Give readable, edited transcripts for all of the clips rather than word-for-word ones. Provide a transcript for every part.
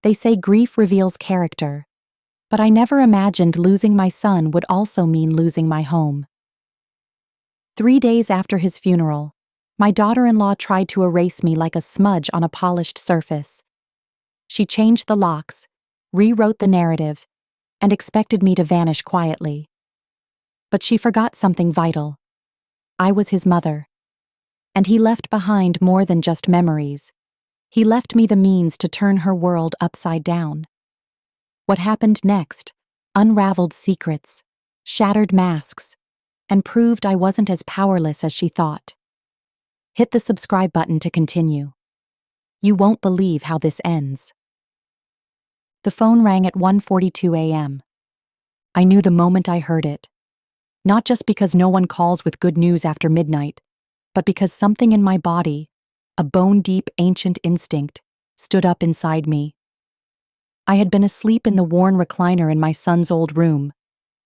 They say grief reveals character, but I never imagined losing my son would also mean losing my home. 3 days after his funeral, my daughter-in-law tried to erase me like a smudge on a polished surface. She changed the locks, rewrote the narrative, and expected me to vanish quietly. But she forgot something vital. I was his mother. And he left behind more than just memories. He left me the means to turn her world upside down. What happened next unraveled secrets, shattered masks, and proved I wasn't as powerless as she thought. Hit the subscribe button to continue. You won't believe how this ends. The phone rang at 1:42 a.m. I knew the moment I heard it. Not just because no one calls with good news after midnight, but because something in my body, a bone-deep ancient instinct, stood up inside me. I had been asleep in the worn recliner in my son's old room,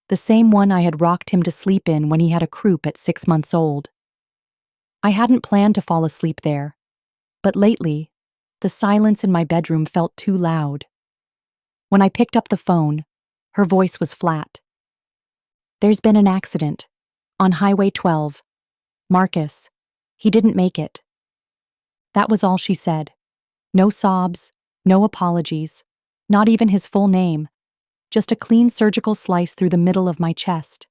the same one I had rocked him to sleep in when he had a croup at 6 months old. I hadn't planned to fall asleep there, but lately, the silence in my bedroom felt too loud. When I picked up the phone, her voice was flat. "There's been an accident. On Highway 12. Marcus. He didn't make it." That was all she said. No sobs, no apologies, not even his full name, just a clean surgical slice through the middle of my chest.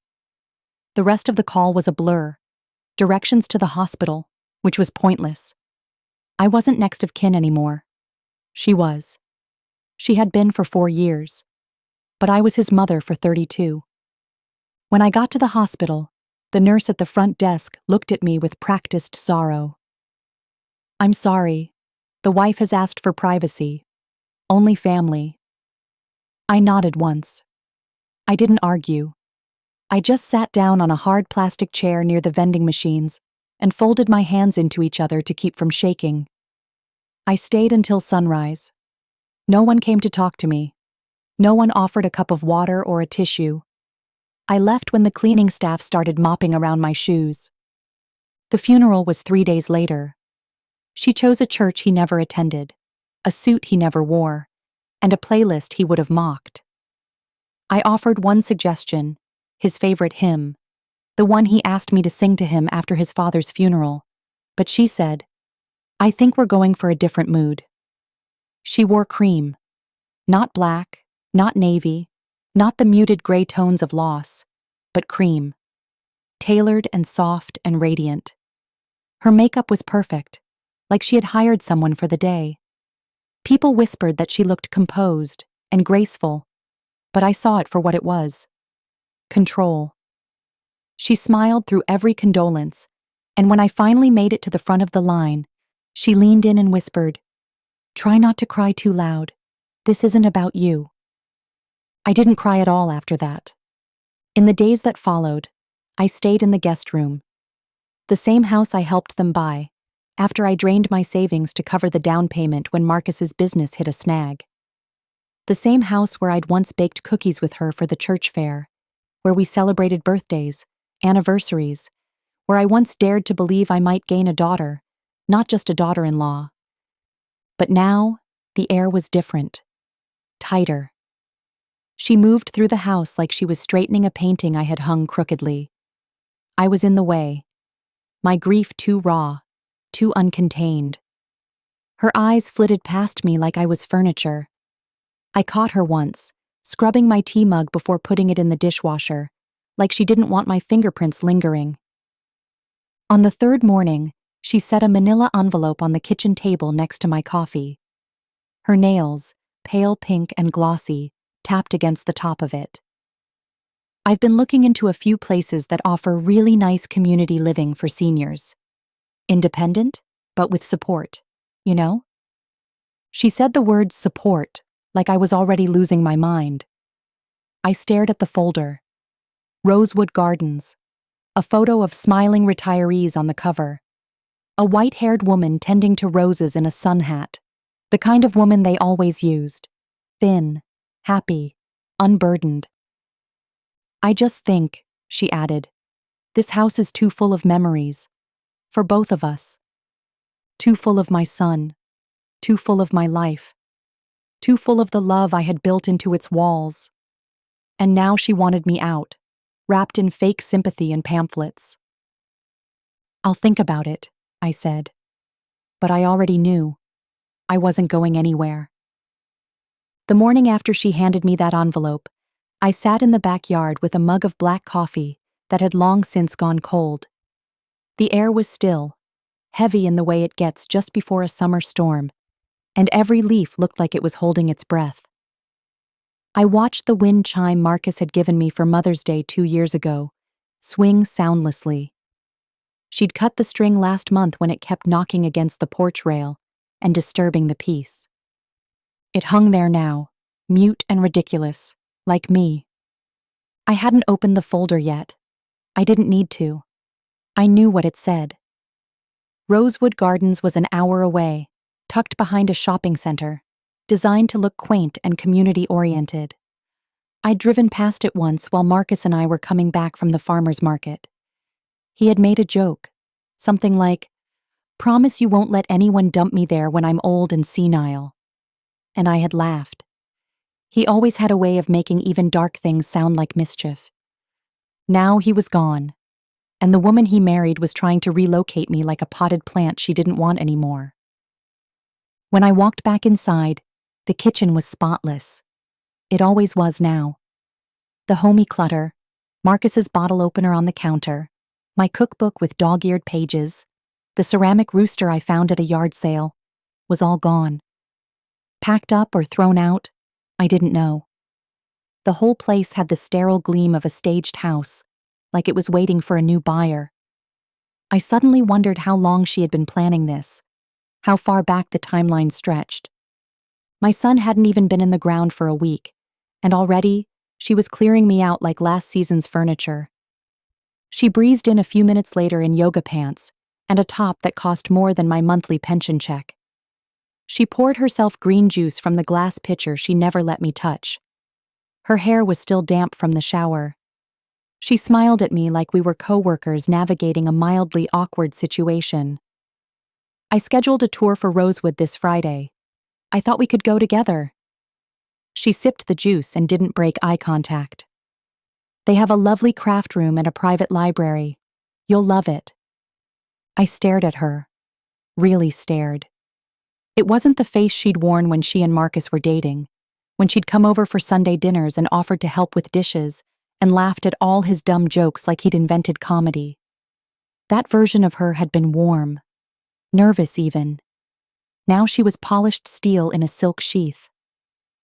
The rest of the call was a blur. Directions to the hospital, which was pointless. I wasn't next of kin anymore. She was. She had been for 4 years. But I was his mother for 32. When I got to the hospital, the nurse at the front desk looked at me with practiced sorrow. "I'm sorry. The wife has asked for privacy. Only family." I nodded once. I didn't argue. I just sat down on a hard plastic chair near the vending machines and folded my hands into each other to keep from shaking. I stayed until sunrise. No one came to talk to me. No one offered a cup of water or a tissue. I left when the cleaning staff started mopping around my shoes. The funeral was 3 days later. She chose a church he never attended, a suit he never wore, and a playlist he would have mocked. I offered one suggestion, his favorite hymn, the one he asked me to sing to him after his father's funeral, but she said, "I think we're going for a different mood." She wore cream. Not black, not navy, not the muted gray tones of loss, but cream. Tailored and soft and radiant. Her makeup was perfect, like she had hired someone for the day. People whispered that she looked composed and graceful, but I saw it for what it was. Control. She smiled through every condolence, and when I finally made it to the front of the line, she leaned in and whispered, "Try not to cry too loud. This isn't about you." I didn't cry at all after that. In the days that followed, I stayed in the guest room. The same house I helped them buy, after I drained my savings to cover the down payment when Marcus's business hit a snag. The same house where I'd once baked cookies with her for the church fair, where we celebrated birthdays, anniversaries, where I once dared to believe I might gain a daughter, not just a daughter-in-law. But now, the air was different. Tighter. She moved through the house like she was straightening a painting I had hung crookedly. I was in the way. My grief too raw, too uncontained. Her eyes flitted past me like I was furniture. I caught her once, scrubbing my tea mug before putting it in the dishwasher, like she didn't want my fingerprints lingering. On the third morning, she set a manila envelope on the kitchen table next to my coffee. Her nails, pale pink and glossy, tapped against the top of it. "I've been looking into a few places that offer really nice community living for seniors. Independent, but with support, you know?" She said the word support like I was already losing my mind. I stared at the folder. Rosewood Gardens. A photo of smiling retirees on the cover. A white-haired woman tending to roses in a sun hat. The kind of woman they always used. Thin, happy, unburdened. "I just think," she added, "this house is too full of memories. For both of us. Too full of my son. Too full of my life." too full of the love I had built into its walls. And now she wanted me out, wrapped in fake sympathy and pamphlets. "I'll think about it," I said. But I already knew. I wasn't going anywhere. The morning after she handed me that envelope, I sat in the backyard with a mug of black coffee that had long since gone cold. The air was still, heavy in the way it gets just before a summer storm, and every leaf looked like it was holding its breath. I watched the wind chime Marcus had given me for Mother's Day 2 years ago swing soundlessly. She'd cut the string last month when it kept knocking against the porch rail and disturbing the peace. It hung there now, mute and ridiculous, like me. I hadn't opened the folder yet. I didn't need to. I knew what it said. Rosewood Gardens was an hour away, tucked behind a shopping center, designed to look quaint and community-oriented. I'd driven past it once while Marcus and I were coming back from the farmer's market. He had made a joke, something like, "Promise you won't let anyone dump me there when I'm old and senile." And I had laughed. He always had a way of making even dark things sound like mischief. Now he was gone, and the woman he married was trying to relocate me like a potted plant she didn't want anymore. When I walked back inside, the kitchen was spotless. It always was now. The homey clutter, Marcus's bottle opener on the counter, my cookbook with dog-eared pages, the ceramic rooster I found at a yard sale, was all gone. Packed up or thrown out, I didn't know. The whole place had the sterile gleam of a staged house, like it was waiting for a new buyer. I suddenly wondered how long she had been planning this, how far back the timeline stretched. My son hadn't even been in the ground for a week, and already she was clearing me out like last season's furniture. She breezed in a few minutes later in yoga pants and a top that cost more than my monthly pension check. She poured herself green juice from the glass pitcher she never let me touch. Her hair was still damp from the shower. She smiled at me like we were co-workers navigating a mildly awkward situation. "I scheduled a tour for Rosewood this Friday. I thought we could go together." She sipped the juice and didn't break eye contact. "They have a lovely craft room and a private library. You'll love it." I stared at her. Really stared. It wasn't the face she'd worn when she and Marcus were dating, when she'd come over for Sunday dinners and offered to help with dishes and laughed at all his dumb jokes like he'd invented comedy. That version of her had been warm, nervous even. Now she was polished steel in a silk sheath,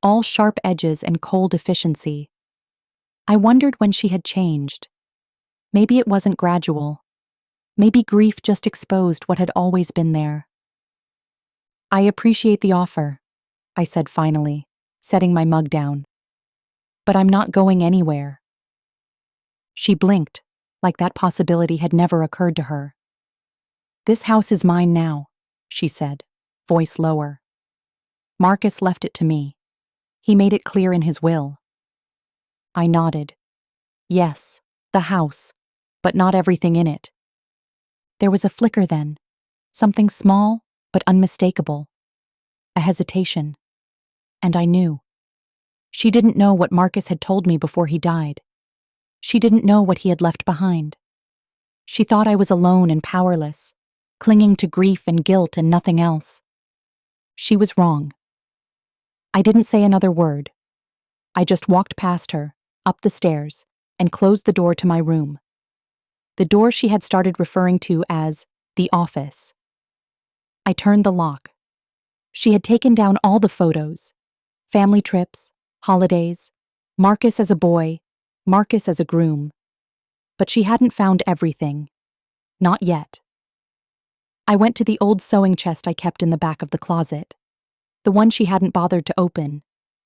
all sharp edges and cold efficiency. I wondered when she had changed. Maybe it wasn't gradual. Maybe grief just exposed what had always been there. "I appreciate the offer," I said finally, setting my mug down. "But I'm not going anywhere." She blinked, like that possibility had never occurred to her. "This house is mine now," she said, voice lower. "Marcus left it to me. He made it clear in his will." I nodded. Yes, the house, but not everything in it. There was a flicker then, something small but unmistakable. A hesitation. And I knew. She didn't know what Marcus had told me before he died. She didn't know what he had left behind. She thought I was alone and powerless, clinging to grief and guilt and nothing else. She was wrong. I didn't say another word. I just walked past her, up the stairs, and closed the door to my room. The door she had started referring to as the office. I turned the lock. She had taken down all the photos. Family trips, holidays, Marcus as a boy, Marcus as a groom. But she hadn't found everything. Not yet. I went to the old sewing chest I kept in the back of the closet. The one she hadn't bothered to open,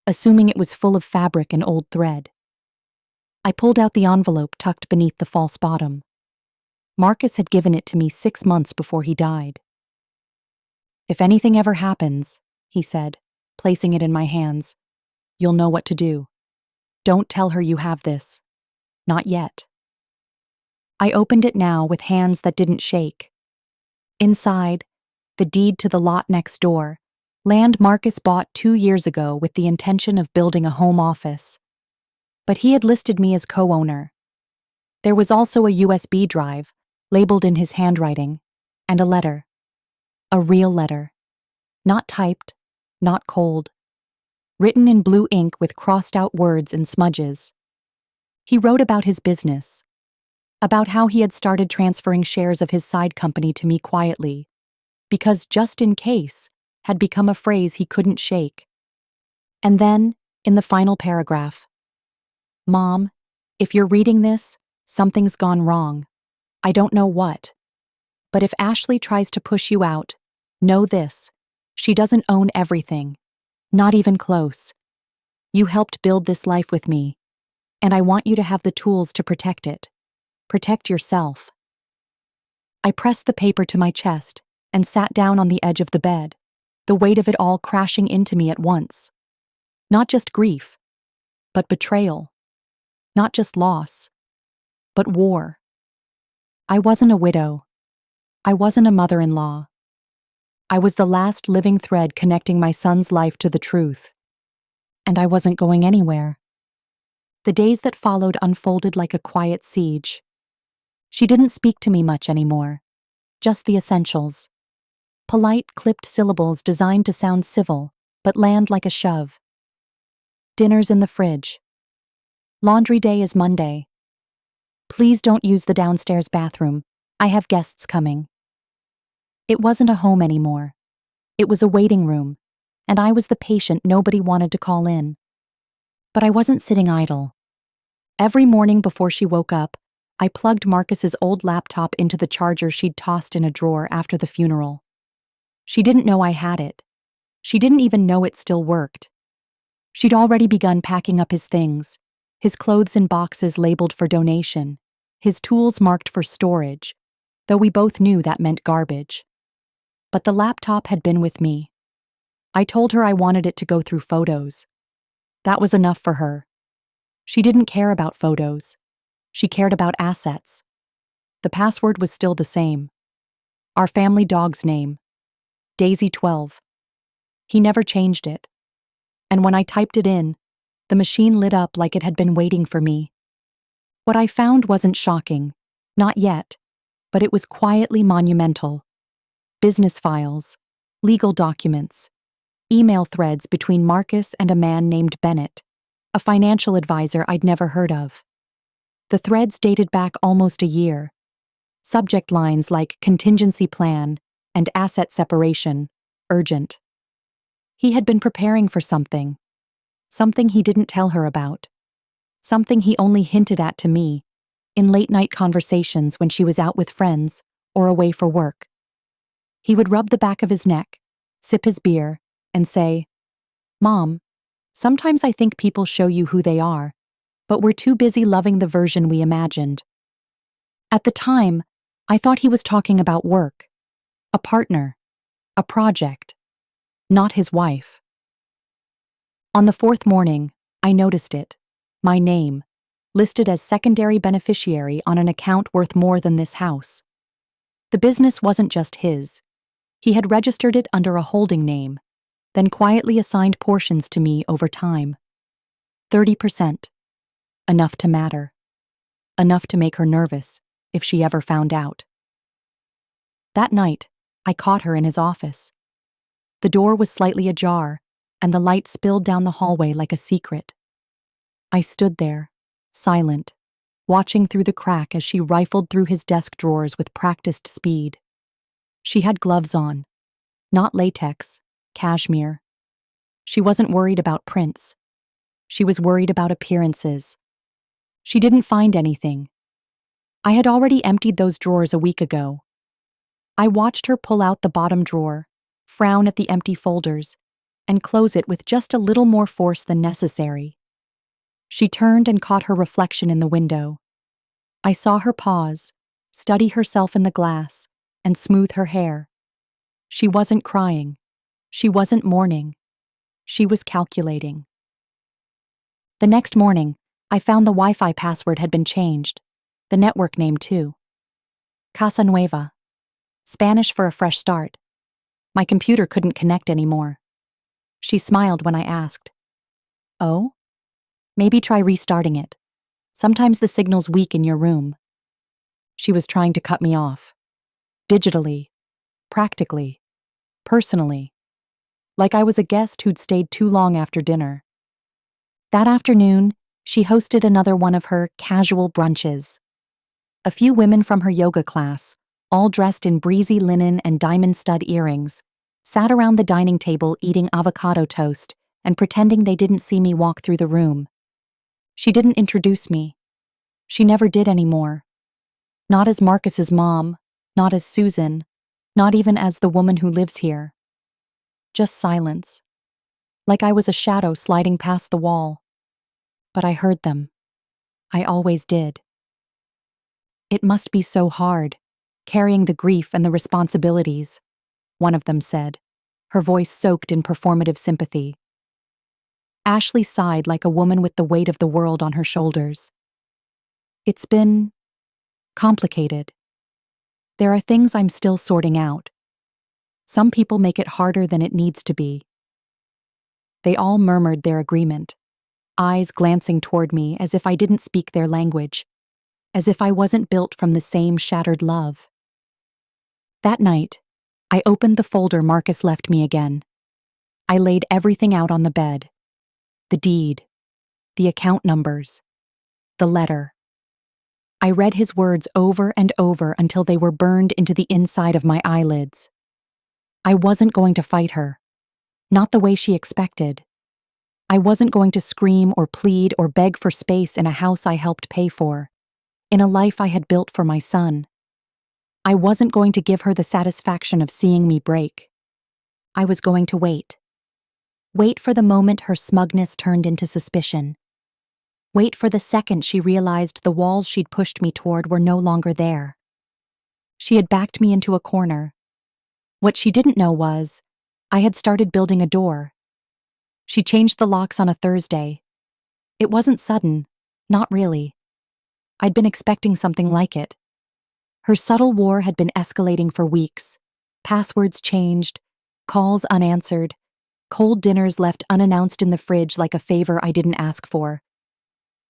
assuming it was full of fabric and old thread. I pulled out the envelope tucked beneath the false bottom. Marcus had given it to me 6 months before he died. "If anything ever happens," he said, placing it in my hands, "you'll know what to do. Don't tell her you have this. Not yet." I opened it now with hands that didn't shake. Inside, the deed to the lot next door, Land Marcus bought 2 years ago with the intention of building a home office. But he had listed me as co-owner. There was also a USB drive, labeled in his handwriting, and a letter. A real letter. Not typed, not cold. Written in blue ink with crossed-out words and smudges. He wrote about his business. About how he had started transferring shares of his side company to me quietly, because just in case had become a phrase he couldn't shake. And then, in the final paragraph, Mom, if you're reading this, something's gone wrong. I don't know what. But if Ashley tries to push you out, know this. She doesn't own everything. Not even close. You helped build this life with me, and I want you to have the tools to protect it. Protect yourself. I pressed the paper to my chest and sat down on the edge of the bed, the weight of it all crashing into me at once. Not just grief, but betrayal. Not just loss, but war. I wasn't a widow. I wasn't a mother-in-law. I was the last living thread connecting my son's life to the truth. And I wasn't going anywhere. The days that followed unfolded like a quiet siege. She didn't speak to me much anymore, just the essentials. Polite, clipped syllables designed to sound civil, but land like a shove. Dinner's in the fridge. Laundry day is Monday. Please don't use the downstairs bathroom. I have guests coming. It wasn't a home anymore. It was a waiting room, and I was the patient nobody wanted to call in. But I wasn't sitting idle. Every morning before she woke up, I plugged Marcus's old laptop into the charger she'd tossed in a drawer after the funeral. She didn't know I had it. She didn't even know it still worked. She'd already begun packing up his things, his clothes in boxes labeled for donation, his tools marked for storage, though we both knew that meant garbage. But the laptop had been with me. I told her I wanted it to go through photos. That was enough for her. She didn't care about photos. She cared about assets. The password was still the same. Our family dog's name. Daisy 12. He never changed it. And when I typed it in, the machine lit up like it had been waiting for me. What I found wasn't shocking. Not yet. But it was quietly monumental. Business files, legal documents, email threads between Marcus and a man named Bennett, a financial advisor I'd never heard of. The threads dated back almost a year. Subject lines like contingency plan and asset separation, urgent. He had been preparing for something. Something he didn't tell her about. Something he only hinted at to me, in late-night conversations when she was out with friends or away for work. He would rub the back of his neck, sip his beer, and say, "Mom, sometimes I think people show you who they are, but we're too busy loving the version we imagined." At the time, I thought he was talking about work, a partner, a project, not his wife. On the fourth morning, I noticed it, my name, listed as secondary beneficiary on an account worth more than this house. The business wasn't just his. He had registered it under a holding name, then quietly assigned portions to me over time. 30%. Enough to matter. Enough to make her nervous, if she ever found out. That night, I caught her in his office. The door was slightly ajar, and the light spilled down the hallway like a secret. I stood there, silent, watching through the crack as she rifled through his desk drawers with practiced speed. She had gloves on, not latex, cashmere. She wasn't worried about prints. She was worried about appearances. She didn't find anything. I had already emptied those drawers a week ago. I watched her pull out the bottom drawer, frown at the empty folders, and close it with just a little more force than necessary. She turned and caught her reflection in the window. I saw her pause, study herself in the glass, and smooth her hair. She wasn't crying. She wasn't mourning. She was calculating. The next morning, I found the Wi-Fi password had been changed, the network name too. Casa Nueva. Spanish for a fresh start. My computer couldn't connect anymore. She smiled when I asked. Oh? Maybe try restarting it. Sometimes the signal's weak in your room. She was trying to cut me off. Digitally. Practically. Personally. Like I was a guest who'd stayed too long after dinner. That afternoon, she hosted another one of her casual brunches. A few women from her yoga class, all dressed in breezy linen and diamond stud earrings, sat around the dining table eating avocado toast and pretending they didn't see me walk through the room. She didn't introduce me. She never did anymore. Not as Marcus's mom, not as Susan, not even as the woman who lives here. Just silence. Like I was a shadow sliding past the wall. But I heard them. I always did. It must be so hard, carrying the grief and the responsibilities, one of them said, her voice soaked in performative sympathy. Ashley sighed like a woman with the weight of the world on her shoulders. It's been complicated. There are things I'm still sorting out. Some people make it harder than it needs to be. They all murmured their agreement, eyes glancing toward me as if I didn't speak their language, as if I wasn't built from the same shattered love. That night, I opened the folder Marcus left me again. I laid everything out on the bed. The deed, the account numbers, the letter. I read his words over and over until they were burned into the inside of my eyelids. I wasn't going to fight her. Not the way she expected. I wasn't going to scream or plead or beg for space in a house I helped pay for, in a life I had built for my son. I wasn't going to give her the satisfaction of seeing me break. I was going to wait. Wait for the moment her smugness turned into suspicion. Wait for the second she realized the walls she'd pushed me toward were no longer there. She had backed me into a corner. What she didn't know was, I had started building a door. She changed the locks on a Thursday. It wasn't sudden, not really. I'd been expecting something like it. Her subtle war had been escalating for weeks. Passwords changed, calls unanswered, cold dinners left unannounced in the fridge like a favor I didn't ask for.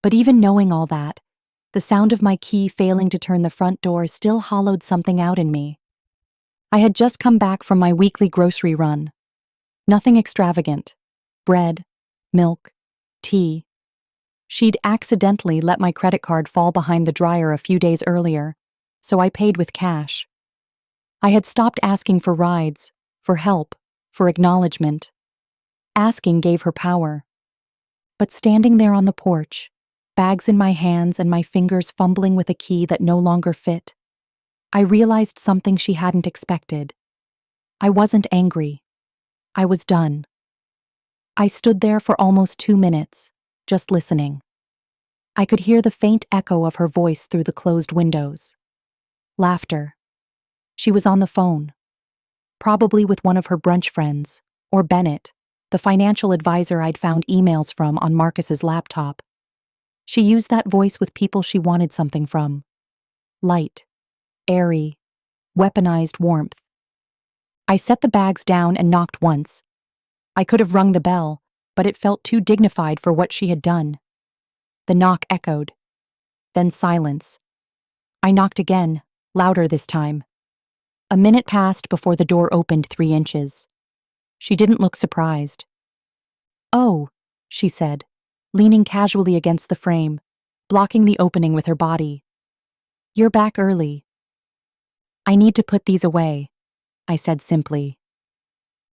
But even knowing all that, the sound of my key failing to turn the front door still hollowed something out in me. I had just come back from my weekly grocery run. Nothing extravagant. Bread, milk, tea. She'd accidentally let my credit card fall behind the dryer a few days earlier, so I paid with cash. I had stopped asking for rides, for help, for acknowledgement. Asking gave her power. But standing there on the porch, bags in my hands and my fingers fumbling with a key that no longer fit, I realized something she hadn't expected. I wasn't angry. I was done. I stood there for almost 2 minutes, just listening. I could hear the faint echo of her voice through the closed windows. Laughter. She was on the phone. Probably with one of her brunch friends, or Bennett, the financial advisor I'd found emails from on Marcus's laptop. She used that voice with people she wanted something from. Light, airy, weaponized warmth. I set the bags down and knocked once. I could have rung the bell, but it felt too dignified for what she had done. The knock echoed. Then silence. I knocked again, louder this time. A minute passed before the door opened 3 inches. She didn't look surprised. "Oh," she said, leaning casually against the frame, blocking the opening with her body. "You're back early." "I need to put these away," I said simply.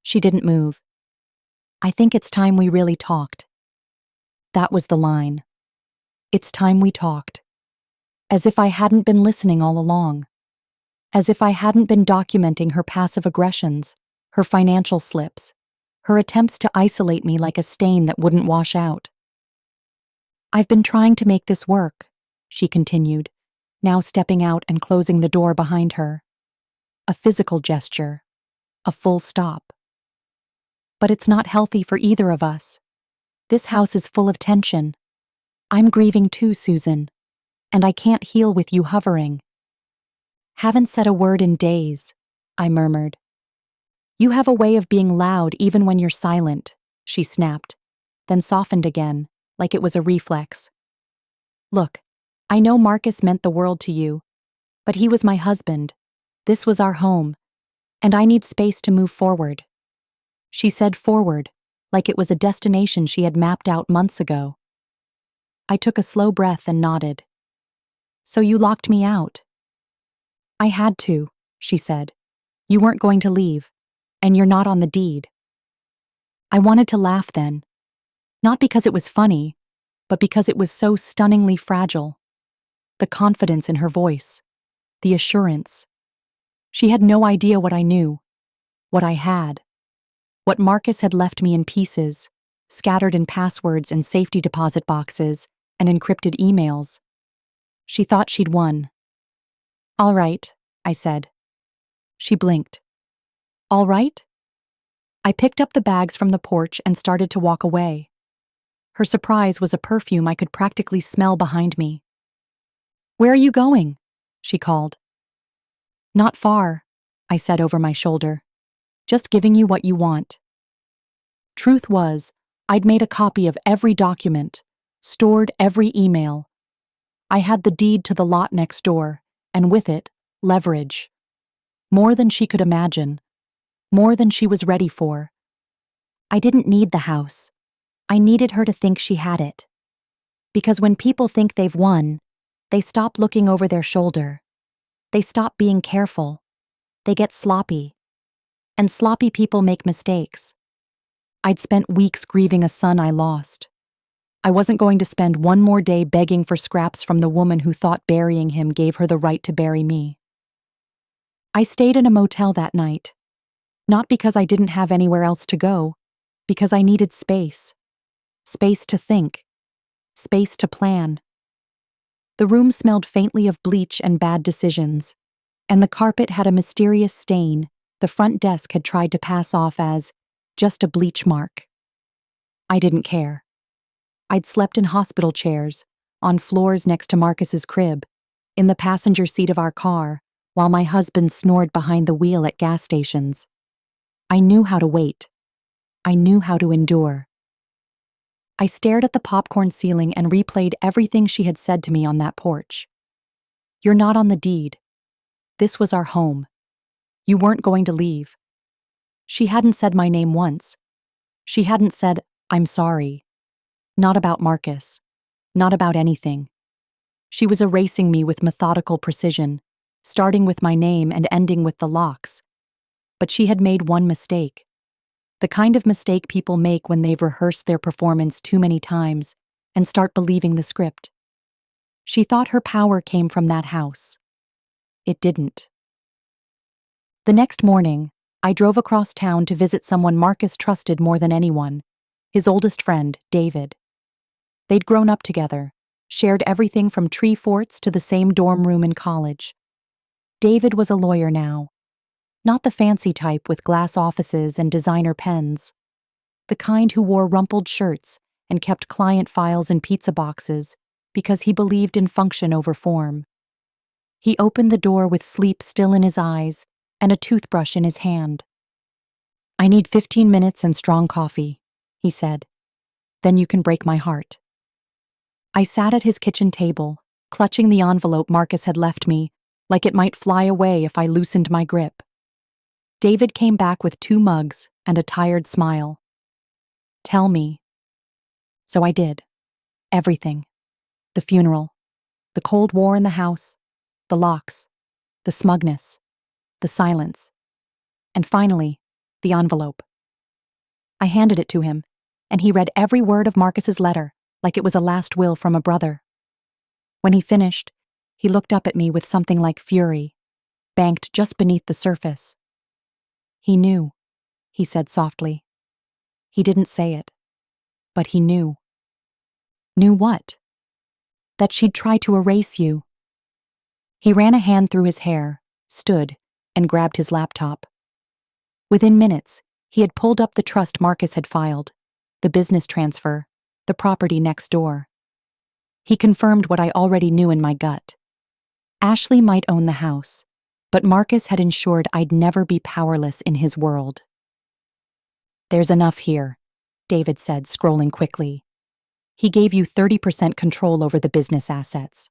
She didn't move. "I think it's time we really talked." That was the line. It's time we talked. As if I hadn't been listening all along. As if I hadn't been documenting her passive aggressions, her financial slips, her attempts to isolate me like a stain that wouldn't wash out. "I've been trying to make this work," she continued, now stepping out and closing the door behind her. A physical gesture. A full stop. "But it's not healthy for either of us. This house is full of tension. I'm grieving too, Susan, and I can't heal with you hovering." "Haven't said a word in days," I murmured. "You have a way of being loud even when you're silent," she snapped, then softened again, like it was a reflex. Look, I know Marcus meant the world to you, but he was my husband. This was our home, and I need space to move forward. She said forward, like it was a destination she had mapped out months ago. I took a slow breath and nodded. So you locked me out? I had to, she said. You weren't going to leave, and you're not on the deed. I wanted to laugh then, not because it was funny, but because it was so stunningly fragile. The confidence in her voice, the assurance. She had no idea what I knew, what I had, what Marcus had left me in pieces, scattered in passwords and safety deposit boxes and encrypted emails. She thought she'd won. All right, I said. She blinked. All right? I picked up the bags from the porch and started to walk away. Her surprise was a perfume I could practically smell behind me. Where are you going? She called. Not far, I said over my shoulder. Just giving you what you want. Truth was, I'd made a copy of every document, stored every email. I had the deed to the lot next door, and with it, leverage. More than she could imagine. More than she was ready for. I didn't need the house. I needed her to think she had it. Because when people think they've won, they stop looking over their shoulder. They stop being careful. They get sloppy. And sloppy people make mistakes. I'd spent weeks grieving a son I lost. I wasn't going to spend one more day begging for scraps from the woman who thought burying him gave her the right to bury me. I stayed in a motel that night. Not because I didn't have anywhere else to go, because I needed space. Space to think. Space to plan. The room smelled faintly of bleach and bad decisions, and the carpet had a mysterious stain the front desk had tried to pass off as just a bleach mark. I didn't care. I'd slept in hospital chairs, on floors next to Marcus's crib, in the passenger seat of our car, while my husband snored behind the wheel at gas stations. I knew how to wait. I knew how to endure. I stared at the popcorn ceiling and replayed everything she had said to me on that porch. You're not on the deed. This was our home. You weren't going to leave. She hadn't said my name once. She hadn't said, I'm sorry. Not about Marcus. Not about anything. She was erasing me with methodical precision, starting with my name and ending with the locks. But she had made one mistake. The kind of mistake people make when they've rehearsed their performance too many times and start believing the script. She thought her power came from that house. It didn't. The next morning, I drove across town to visit someone Marcus trusted more than anyone, his oldest friend, David. They'd grown up together, shared everything from tree forts to the same dorm room in college. David was a lawyer now. Not the fancy type with glass offices and designer pens. The kind who wore rumpled shirts and kept client files in pizza boxes because he believed in function over form. He opened the door with sleep still in his eyes and a toothbrush in his hand. I need 15 minutes and strong coffee, he said. Then you can break my heart. I sat at his kitchen table, clutching the envelope Marcus had left me, like it might fly away if I loosened my grip. David came back with 2 mugs and a tired smile. Tell me. So I did. Everything. The funeral. The Cold War in the house. The locks. The smugness. The silence. And finally, the envelope. I handed it to him, and he read every word of Marcus's letter like it was a last will from a brother. When he finished, he looked up at me with something like fury, banked just beneath the surface. He knew, he said softly. He didn't say it, but he knew. Knew what? That she'd try to erase you. He ran a hand through his hair, stood, and grabbed his laptop. Within minutes, he had pulled up the trust Marcus had filed, the business transfer, the property next door. He confirmed what I already knew in my gut. Ashley might own the house, but Marcus had ensured I'd never be powerless in his world. There's enough here, David said, scrolling quickly. He gave you 30% control over the business assets.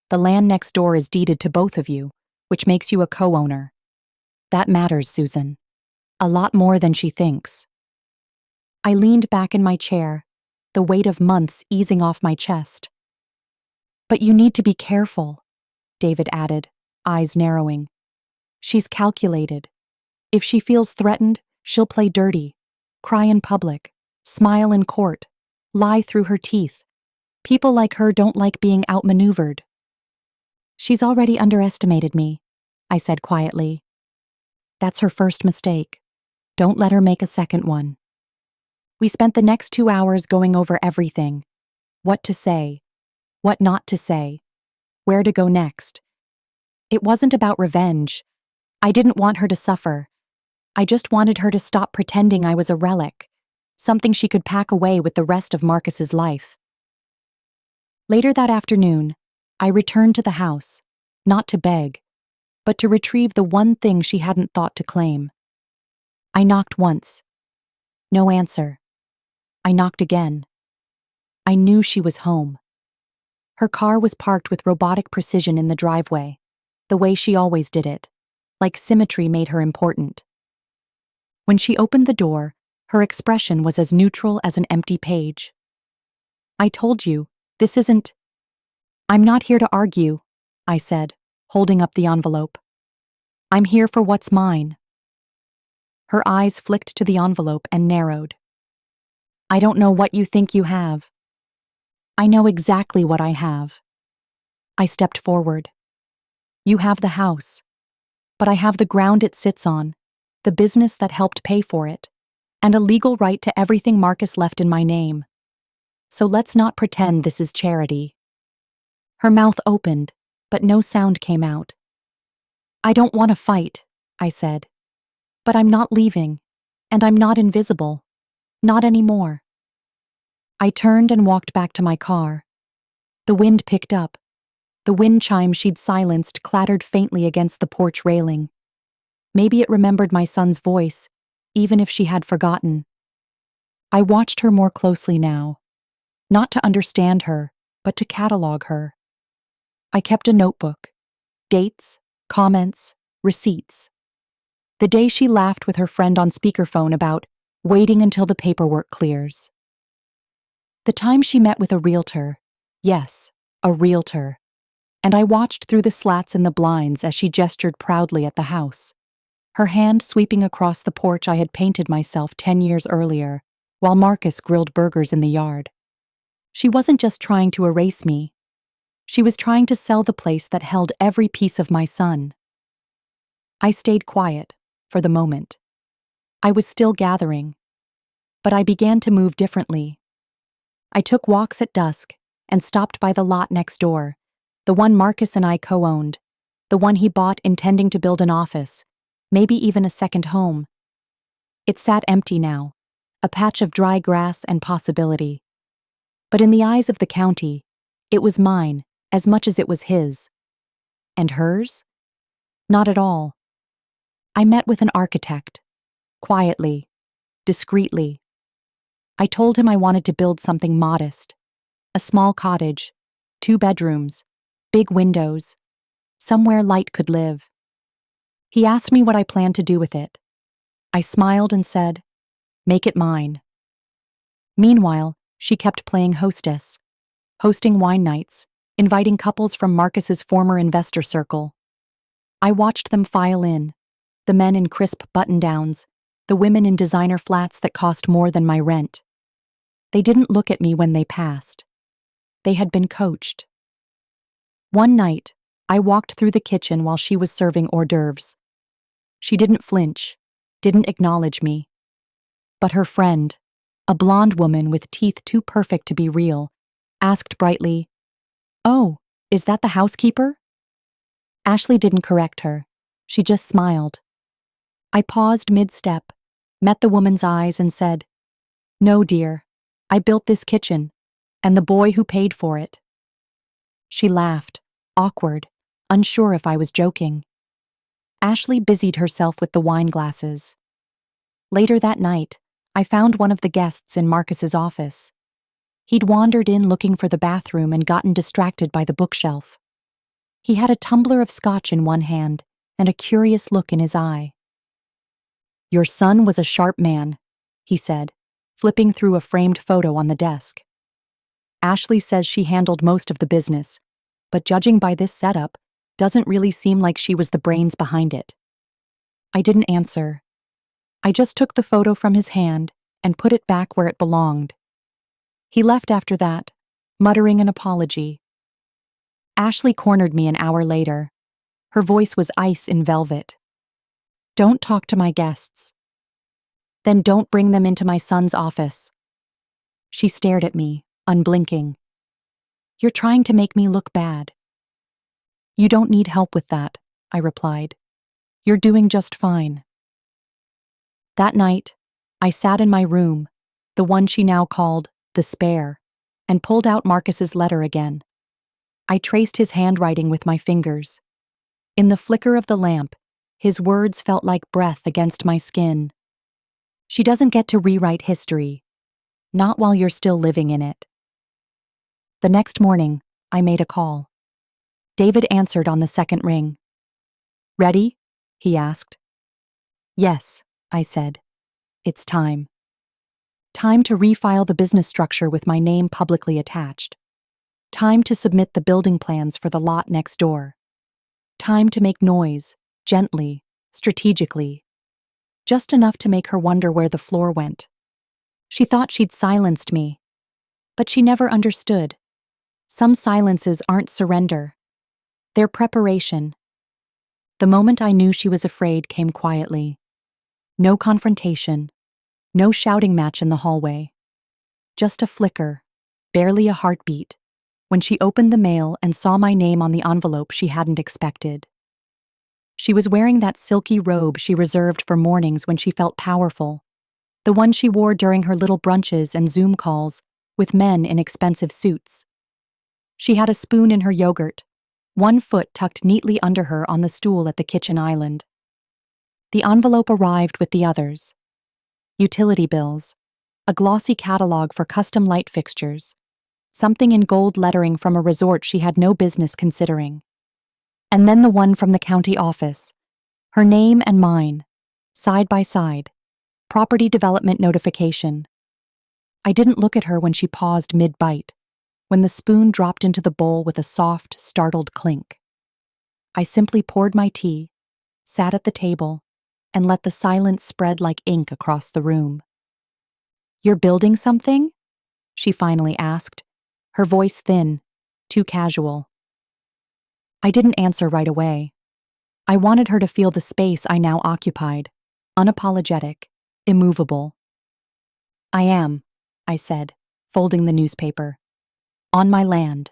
The land next door is deeded to both of you, which makes you a co-owner. That matters, Susan. A lot more than she thinks. I leaned back in my chair, the weight of months easing off my chest. But you need to be careful, David added, eyes narrowing. She's calculated. If she feels threatened, she'll play dirty, cry in public, smile in court, lie through her teeth. People like her don't like being outmaneuvered. She's already underestimated me, I said quietly. That's her first mistake. Don't let her make a second one. We spent the next 2 hours going over everything. What to say, what not to say, where to go next. It wasn't about revenge. I didn't want her to suffer. I just wanted her to stop pretending I was a relic, something she could pack away with the rest of Marcus's life. Later that afternoon, I returned to the house, not to beg, but to retrieve the one thing she hadn't thought to claim. I knocked once. No answer. I knocked again. I knew she was home. Her car was parked with robotic precision in the driveway, the way she always did it, like symmetry made her important. When she opened the door, her expression was as neutral as an empty page. I told you, this isn't... I'm not here to argue, I said, holding up the envelope. I'm here for what's mine. Her eyes flicked to the envelope and narrowed. I don't know what you think you have. I know exactly what I have. I stepped forward. You have the house, but I have the ground it sits on, the business that helped pay for it, and a legal right to everything Marcus left in my name. So let's not pretend this is charity. Her mouth opened, but no sound came out. I don't want to fight, I said. But I'm not leaving, and I'm not invisible. Not anymore. I turned and walked back to my car. The wind picked up. The wind chime she'd silenced clattered faintly against the porch railing. Maybe it remembered my son's voice, even if she had forgotten. I watched her more closely now, not to understand her, but to catalog her. I kept a notebook. Dates, comments, receipts. The day she laughed with her friend on speakerphone about waiting until the paperwork clears. The time she met with a realtor. Yes, a realtor. And I watched through the slats in the blinds as she gestured proudly at the house, her hand sweeping across the porch I had painted myself 10 years earlier, while Marcus grilled burgers in the yard. She wasn't just trying to erase me. She was trying to sell the place that held every piece of my son. I stayed quiet, for the moment. I was still gathering. But I began to move differently. I took walks at dusk and stopped by the lot next door, the one Marcus and I co-owned, the one he bought intending to build an office, maybe even a second home. It sat empty now, a patch of dry grass and possibility. But in the eyes of the county, it was mine as much as it was his. And hers? Not at all. I met with an architect, quietly, discreetly. I told him I wanted to build something modest, a small cottage, 2 bedrooms, big windows, somewhere light could live. He asked me what I planned to do with it. I smiled and said, make it mine. Meanwhile, she kept playing hostess, hosting wine nights, inviting couples from Marcus's former investor circle. I watched them file in, the men in crisp button-downs, the women in designer flats that cost more than my rent. They didn't look at me when they passed. They had been coached. One night, I walked through the kitchen while she was serving hors d'oeuvres. She didn't flinch, didn't acknowledge me. But her friend, a blonde woman with teeth too perfect to be real, asked brightly, "Oh, is that the housekeeper?" Ashley didn't correct her. She just smiled. I paused mid-step, met the woman's eyes and said, "No, dear. I built this kitchen, and the boy who paid for it." She laughed, awkward, unsure if I was joking. Ashley busied herself with the wine glasses. Later that night, I found one of the guests in Marcus's office. He'd wandered in looking for the bathroom and gotten distracted by the bookshelf. He had a tumbler of scotch in one hand and a curious look in his eye. "Your son was a sharp man," he said, flipping through a framed photo on the desk. "Ashley says she handled most of the business, but judging by this setup, doesn't really seem like she was the brains behind it." I didn't answer. I just took the photo from his hand and put it back where it belonged. He left after that, muttering an apology. Ashley cornered me an hour later. Her voice was ice in velvet. "Don't talk to my guests. Then don't bring them into my son's office." She stared at me, unblinking. "You're trying to make me look bad." "You don't need help with that," I replied. "You're doing just fine." That night, I sat in my room, the one she now called the spare, and pulled out Marcus's letter again. I traced his handwriting with my fingers. In the flicker of the lamp, his words felt like breath against my skin. "She doesn't get to rewrite history. Not while you're still living in it." The next morning, I made a call. David answered on the second ring. "Ready?" he asked. "Yes," I said. "It's time." Time to refile the business structure with my name publicly attached. Time to submit the building plans for the lot next door. Time to make noise, gently, strategically. Just enough to make her wonder where the floor went. She thought she'd silenced me. But she never understood. Some silences aren't surrender. They're preparation. The moment I knew she was afraid came quietly. No confrontation. No shouting match in the hallway. Just a flicker, barely a heartbeat, when she opened the mail and saw my name on the envelope she hadn't expected. She was wearing that silky robe she reserved for mornings when she felt powerful, the one she wore during her little brunches and Zoom calls with men in expensive suits. She had a spoon in her yogurt, one foot tucked neatly under her on the stool at the kitchen island. The envelope arrived with the others. Utility bills, a glossy catalog for custom light fixtures, something in gold lettering from a resort she had no business considering. And then the one from the county office, her name and mine, side by side, property development notification. I didn't look at her when she paused mid-bite, when the spoon dropped into the bowl with a soft, startled clink. I simply poured my tea, sat at the table, and let the silence spread like ink across the room. "You're building something?" she finally asked, her voice thin, too casual. I didn't answer right away. I wanted her to feel the space I now occupied, unapologetic, immovable. "I am," I said, folding the newspaper. "On my land."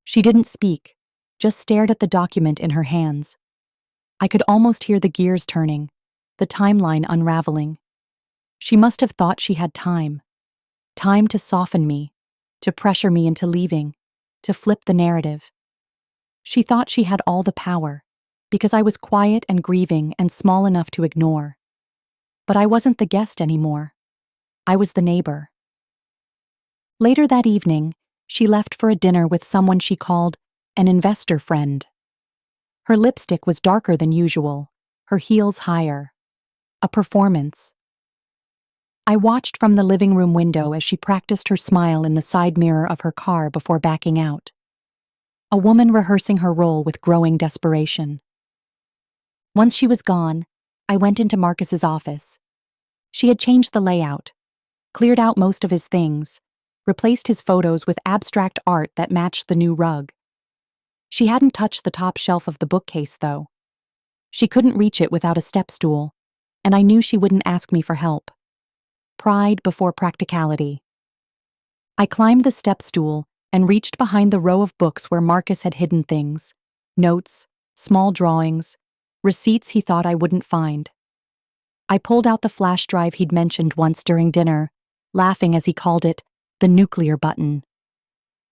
She didn't speak, just stared at the document in her hands. I could almost hear the gears turning, the timeline unraveling. She must have thought she had time. Time to soften me, to pressure me into leaving, to flip the narrative. She thought she had all the power, because I was quiet and grieving and small enough to ignore. But I wasn't the guest anymore. I was the neighbor. Later that evening, she left for a dinner with someone she called an investor friend. Her lipstick was darker than usual, her heels higher. A performance. I watched from the living room window as she practiced her smile in the side mirror of her car before backing out. A woman rehearsing her role with growing desperation. Once she was gone, I went into Marcus's office. She had changed the layout, cleared out most of his things, replaced his photos with abstract art that matched the new rug. She hadn't touched the top shelf of the bookcase, though. She couldn't reach it without a step stool, and I knew she wouldn't ask me for help. Pride before practicality. I climbed the step stool and reached behind the row of books where Marcus had hidden things, notes, small drawings, receipts he thought I wouldn't find. I pulled out the flash drive he'd mentioned once during dinner, laughing as he called it, the nuclear button.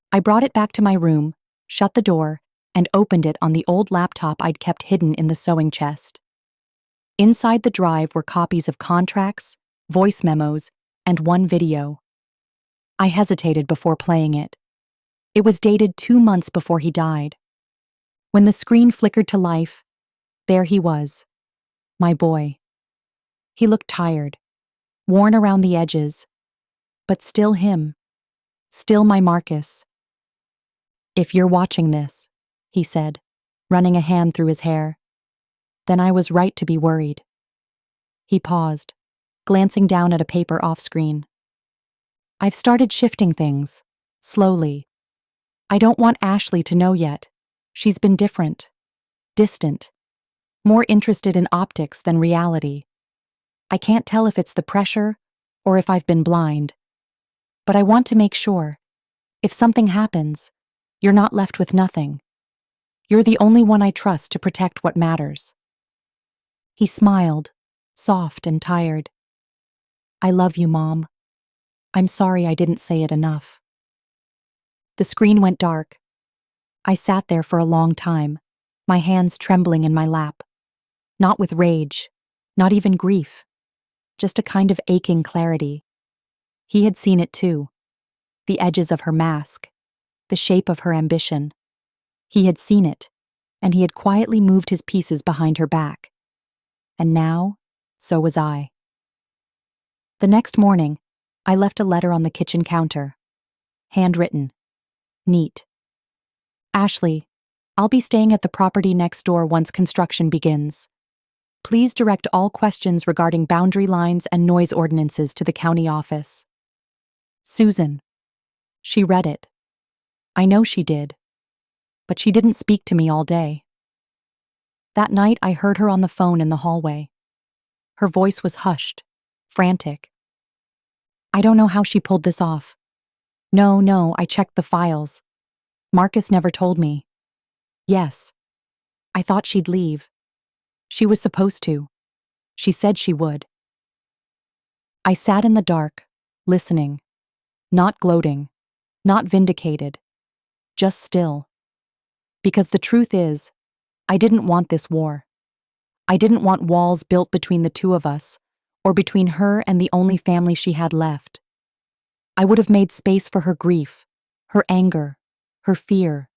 I brought it back to my room, shut the door, and opened it on the old laptop I'd kept hidden in the sewing chest. Inside the drive were copies of contracts, voice memos, and one video. I hesitated before playing it. It was dated 2 months before he died. When the screen flickered to life, there he was, my boy. He looked tired, worn around the edges, but still him, still my Marcus. "If you're watching this," he said, running a hand through his hair, "then I was right to be worried." He paused, glancing down at a paper off-screen. "I've started shifting things, slowly. I don't want Ashley to know yet. She's been different, distant, more interested in optics than reality. I can't tell if it's the pressure or if I've been blind. But I want to make sure, if something happens, you're not left with nothing. You're the only one I trust to protect what matters." He smiled, soft and tired. "I love you, Mom. I'm sorry I didn't say it enough." The screen went dark. I sat there for a long time, my hands trembling in my lap. Not with rage, not even grief, just a kind of aching clarity. He had seen it too. The edges of her mask, the shape of her ambition. He had seen it, and he had quietly moved his pieces behind her back. And now, so was I. The next morning, I left a letter on the kitchen counter. Handwritten. Neat. "Ashley, I'll be staying at the property next door once construction begins. Please direct all questions regarding boundary lines and noise ordinances to the county office. Susan." She read it. I know she did. But she didn't speak to me all day. That night I heard her on the phone in the hallway. Her voice was hushed, frantic. "I don't know how she pulled this off. No, I checked the files. Marcus never told me. Yes. I thought she'd leave. She was supposed to. She said she would." I sat in the dark, listening, not gloating, not vindicated, just still. Because the truth is, I didn't want this war. I didn't want walls built between the two of us, or between her and the only family she had left. I would have made space for her grief, her anger, her fear.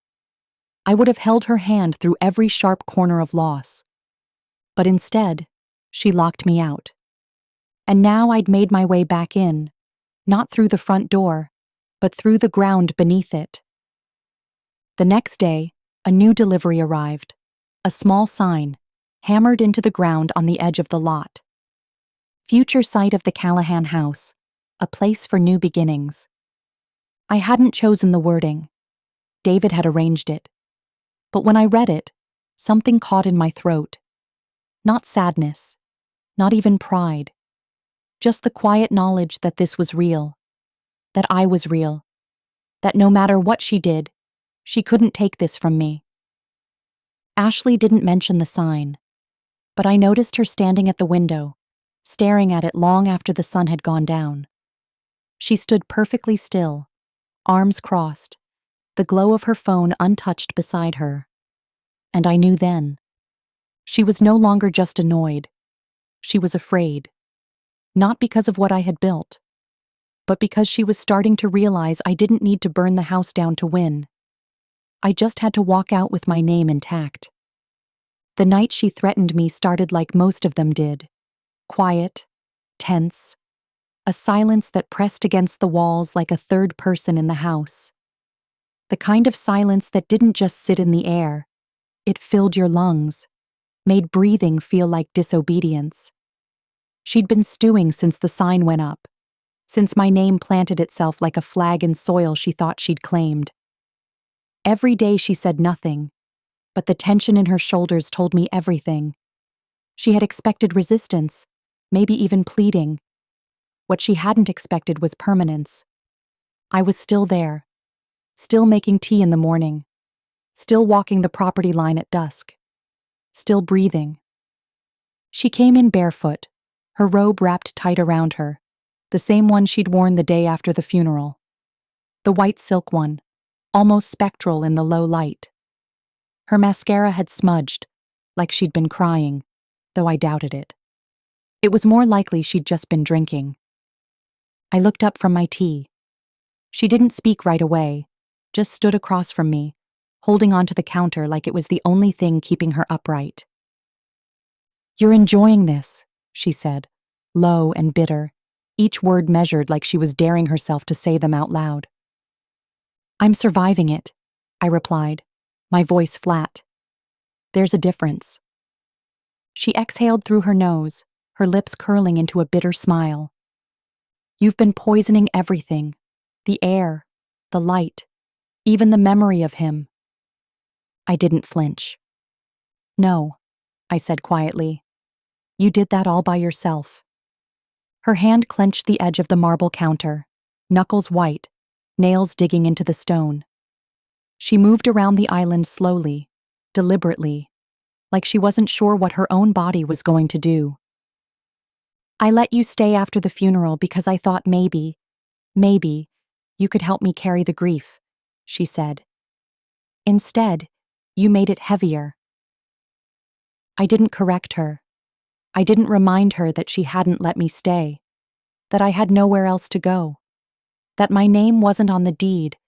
I would have held her hand through every sharp corner of loss. But instead, she locked me out. And now I'd made my way back in, not through the front door, but through the ground beneath it. The next day, a new delivery arrived, a small sign, hammered into the ground on the edge of the lot. Future site of the Callahan house, a place for new beginnings. I hadn't chosen the wording. David had arranged it. But when I read it, something caught in my throat. Not sadness, not even pride. Just the quiet knowledge that this was real, that I was real, that no matter what she did, she couldn't take this from me. Ashley didn't mention the sign, but I noticed her standing at the window, staring at it long after the sun had gone down. She stood perfectly still, arms crossed, the glow of her phone untouched beside her. And I knew then. She was no longer just annoyed. She was afraid. Not because of what I had built, but because she was starting to realize I didn't need to burn the house down to win. I just had to walk out with my name intact. The night she threatened me started like most of them did. Quiet, tense, a silence that pressed against the walls like a third person in the house. The kind of silence that didn't just sit in the air. It filled your lungs, made breathing feel like disobedience. She'd been stewing since the sign went up, since my name planted itself like a flag in soil she thought she'd claimed. Every day she said nothing, but the tension in her shoulders told me everything. She had expected resistance, maybe even pleading. What she hadn't expected was permanence. I was still there, still making tea in the morning, still walking the property line at dusk, still breathing. She came in barefoot, her robe wrapped tight around her, the same one she'd worn the day after the funeral. The white silk one, almost spectral in the low light. Her mascara had smudged, like she'd been crying, though I doubted it. It was more likely she'd just been drinking. I looked up from my tea. She didn't speak right away, just stood across from me, holding onto the counter like it was the only thing keeping her upright. "You're enjoying this," she said, low and bitter, each word measured like she was daring herself to say them out loud. "I'm surviving it," I replied, my voice flat. "There's a difference." She exhaled through her nose, her lips curling into a bitter smile. "You've been poisoning everything, the air, the light, even the memory of him." I didn't flinch. "No," I said quietly. "You did that all by yourself." Her hand clenched the edge of the marble counter, knuckles white, nails digging into the stone. She moved around the island slowly, deliberately, like she wasn't sure what her own body was going to do. "I let you stay after the funeral because I thought maybe, you could help me carry the grief," she said. "Instead, you made it heavier." I didn't correct her. I didn't remind her that she hadn't let me stay, that I had nowhere else to go, that my name wasn't on the deed,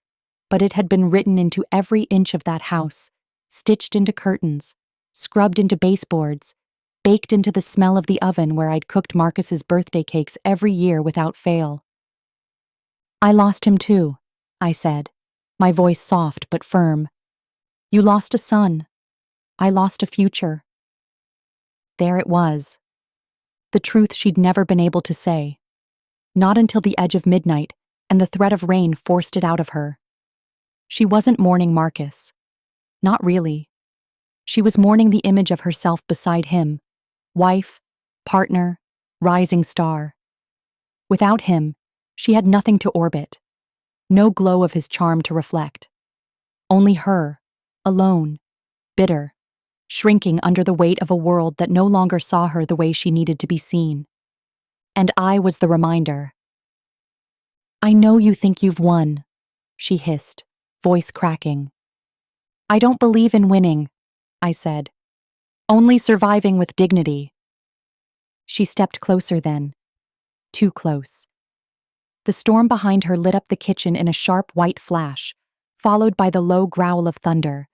but it had been written into every inch of that house, stitched into curtains, scrubbed into baseboards, baked into the smell of the oven where I'd cooked Marcus's birthday cakes every year without fail. "I lost him too," I said, my voice soft but firm. "You lost a son. I lost a future." There it was. The truth she'd never been able to say. Not until the edge of midnight, and the threat of rain forced it out of her. She wasn't mourning Marcus. Not really. She was mourning the image of herself beside him. Wife, partner, rising star. Without him, she had nothing to orbit. No glow of his charm to reflect. Only her, alone, bitter, shrinking under the weight of a world that no longer saw her the way she needed to be seen. And I was the reminder. "I know you think you've won," she hissed, voice cracking. "I don't believe in winning," I said. "Only surviving with dignity." She stepped closer then. Too close. The storm behind her lit up the kitchen in a sharp white flash, followed by the low growl of thunder.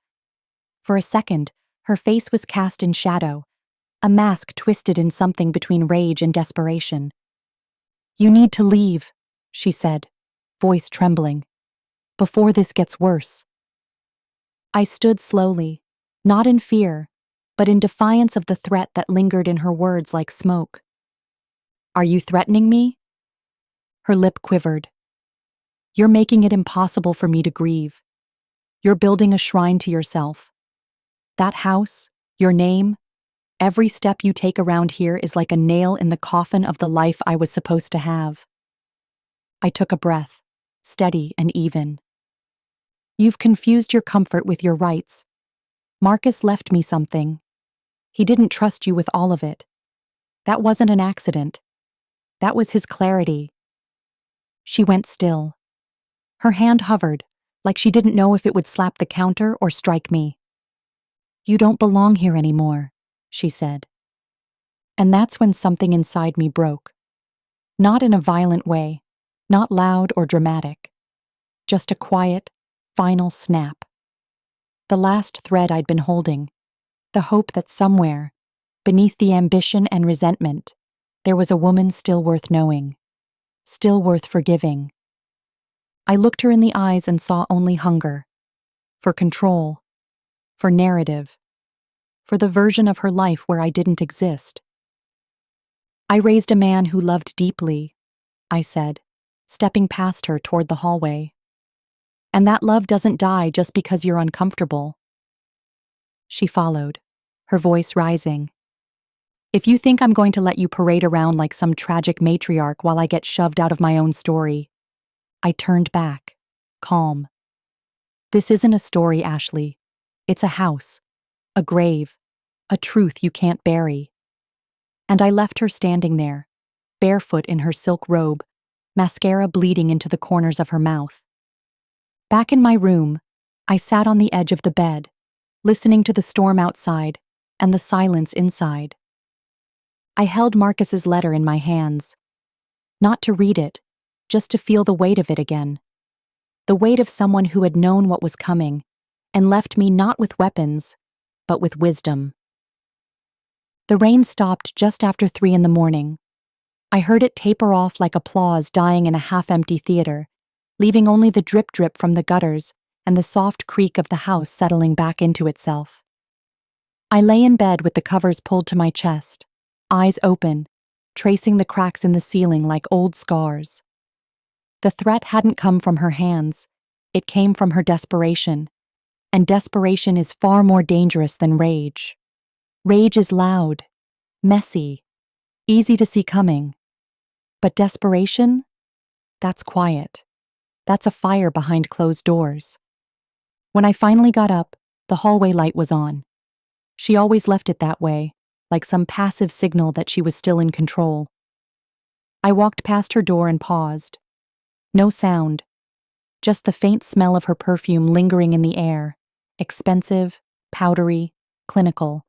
For a second, her face was cast in shadow, a mask twisted in something between rage and desperation. "You need to leave," she said, voice trembling, "before this gets worse." I stood slowly, not in fear, but in defiance of the threat that lingered in her words like smoke. "Are you threatening me?" Her lip quivered. "You're making it impossible for me to grieve. You're building a shrine to yourself. That house, your name, every step you take around here is like a nail in the coffin of the life I was supposed to have." I took a breath, steady and even. "You've confused your comfort with your rights. Marcus left me something. He didn't trust you with all of it. That wasn't an accident. That was his clarity." She went still. Her hand hovered, like she didn't know if it would slap the counter or strike me. "You don't belong here anymore," she said. And that's when something inside me broke. Not in a violent way, not loud or dramatic. Just a quiet, final snap. The last thread I'd been holding, the hope that somewhere, beneath the ambition and resentment, there was a woman still worth knowing, still worth forgiving. I looked her in the eyes and saw only hunger. For control. For narrative. For the version of her life where I didn't exist. "I raised a man who loved deeply," I said, stepping past her toward the hallway. "And that love doesn't die just because you're uncomfortable." She followed, her voice rising. "If you think I'm going to let you parade around like some tragic matriarch while I get shoved out of my own story." I turned back, calm. "This isn't a story, Ashley. It's a house, a grave, a truth you can't bury." And I left her standing there, barefoot in her silk robe, mascara bleeding into the corners of her mouth. Back in my room, I sat on the edge of the bed, listening to the storm outside and the silence inside. I held Marcus's letter in my hands. Not to read it, just to feel the weight of it again. The weight of someone who had known what was coming, and left me not with weapons, but with wisdom. The rain stopped just after 3 in the morning. I heard it taper off like applause dying in a half-empty theater, leaving only the drip-drip from the gutters and the soft creak of the house settling back into itself. I lay in bed with the covers pulled to my chest, eyes open, tracing the cracks in the ceiling like old scars. The threat hadn't come from her hands, it came from her desperation, and desperation is far more dangerous than rage. Rage is loud, messy, easy to see coming. But desperation? That's quiet. That's a fire behind closed doors. When I finally got up, the hallway light was on. She always left it that way, like some passive signal that she was still in control. I walked past her door and paused. No sound, just the faint smell of her perfume lingering in the air, expensive, powdery, clinical.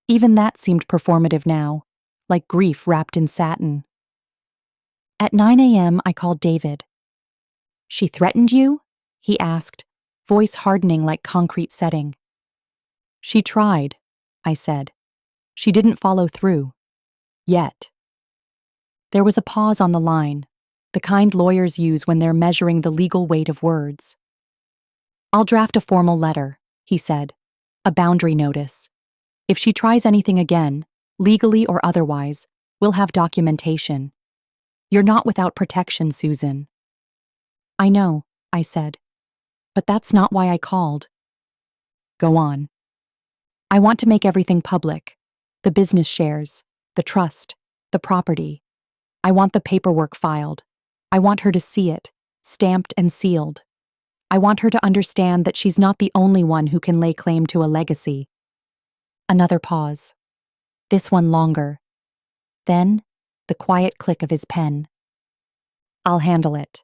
Even that seemed performative now, like grief wrapped in satin. At 9 a.m., I called David. "She threatened you?" he asked, voice hardening like concrete setting. "She tried," I said. "She didn't follow through. Yet." There was a pause on the line, the kind lawyers use when they're measuring the legal weight of words. "I'll draft a formal letter," he said, "a boundary notice. If she tries anything again, legally or otherwise, we'll have documentation. You're not without protection, Susan." "I know," I said, "but that's not why I called." "Go on." "I want to make everything public. The business shares, the trust, the property. I want the paperwork filed. I want her to see it, stamped and sealed. I want her to understand that she's not the only one who can lay claim to a legacy." Another pause. This one longer. Then, the quiet click of his pen. "I'll handle it."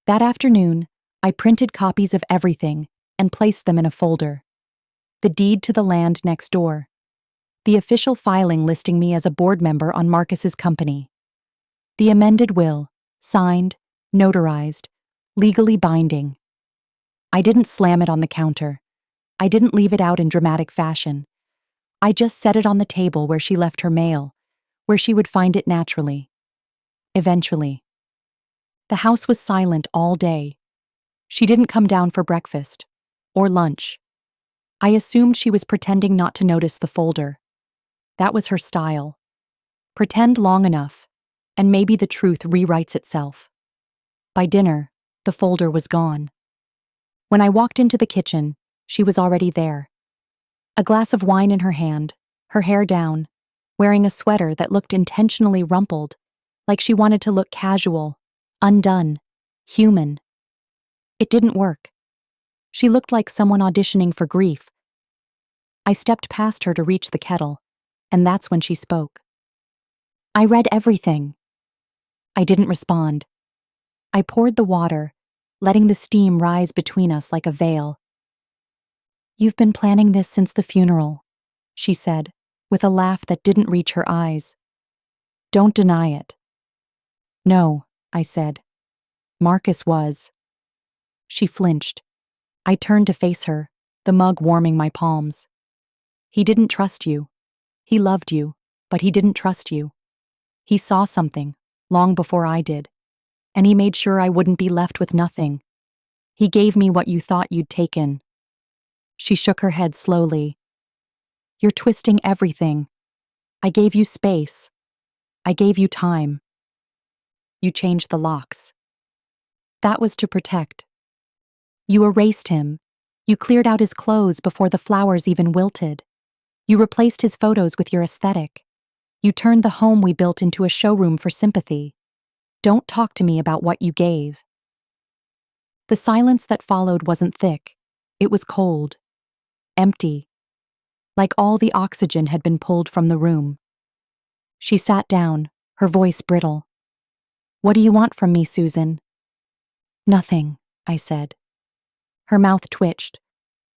That afternoon, I printed copies of everything and placed them in a folder. The deed to the land next door. The official filing listing me as a board member on Marcus's company. The amended will, signed, notarized, legally binding. I didn't slam it on the counter. I didn't leave it out in dramatic fashion. I just set it on the table where she left her mail, where she would find it naturally. Eventually. The house was silent all day. She didn't come down for breakfast. Or lunch. I assumed she was pretending not to notice the folder. That was her style. Pretend long enough, and maybe the truth rewrites itself. By dinner, the folder was gone. When I walked into the kitchen, she was already there. A glass of wine in her hand, her hair down, wearing a sweater that looked intentionally rumpled, like she wanted to look casual, undone, human. It didn't work. She looked like someone auditioning for grief. I stepped past her to reach the kettle, and that's when she spoke. "I read everything." I didn't respond. I poured the water, letting the steam rise between us like a veil. "You've been planning this since the funeral," she said, with a laugh that didn't reach her eyes. "Don't deny it." "No," I said. "Marcus was." She flinched. I turned to face her, the mug warming my palms. "He didn't trust you. He loved you, but he didn't trust you. He saw something, long before I did, and he made sure I wouldn't be left with nothing. He gave me what you thought you'd taken." She shook her head slowly. "You're twisting everything. I gave you space. I gave you time. You changed the locks. That was to protect. You erased him. You cleared out his clothes before the flowers even wilted. You replaced his photos with your aesthetic. You turned the home we built into a showroom for sympathy. Don't talk to me about what you gave." The silence that followed wasn't thick. It was cold. Empty. Like all the oxygen had been pulled from the room. She sat down, her voice brittle. "What do you want from me, Susan?" "Nothing," I said. Her mouth twitched.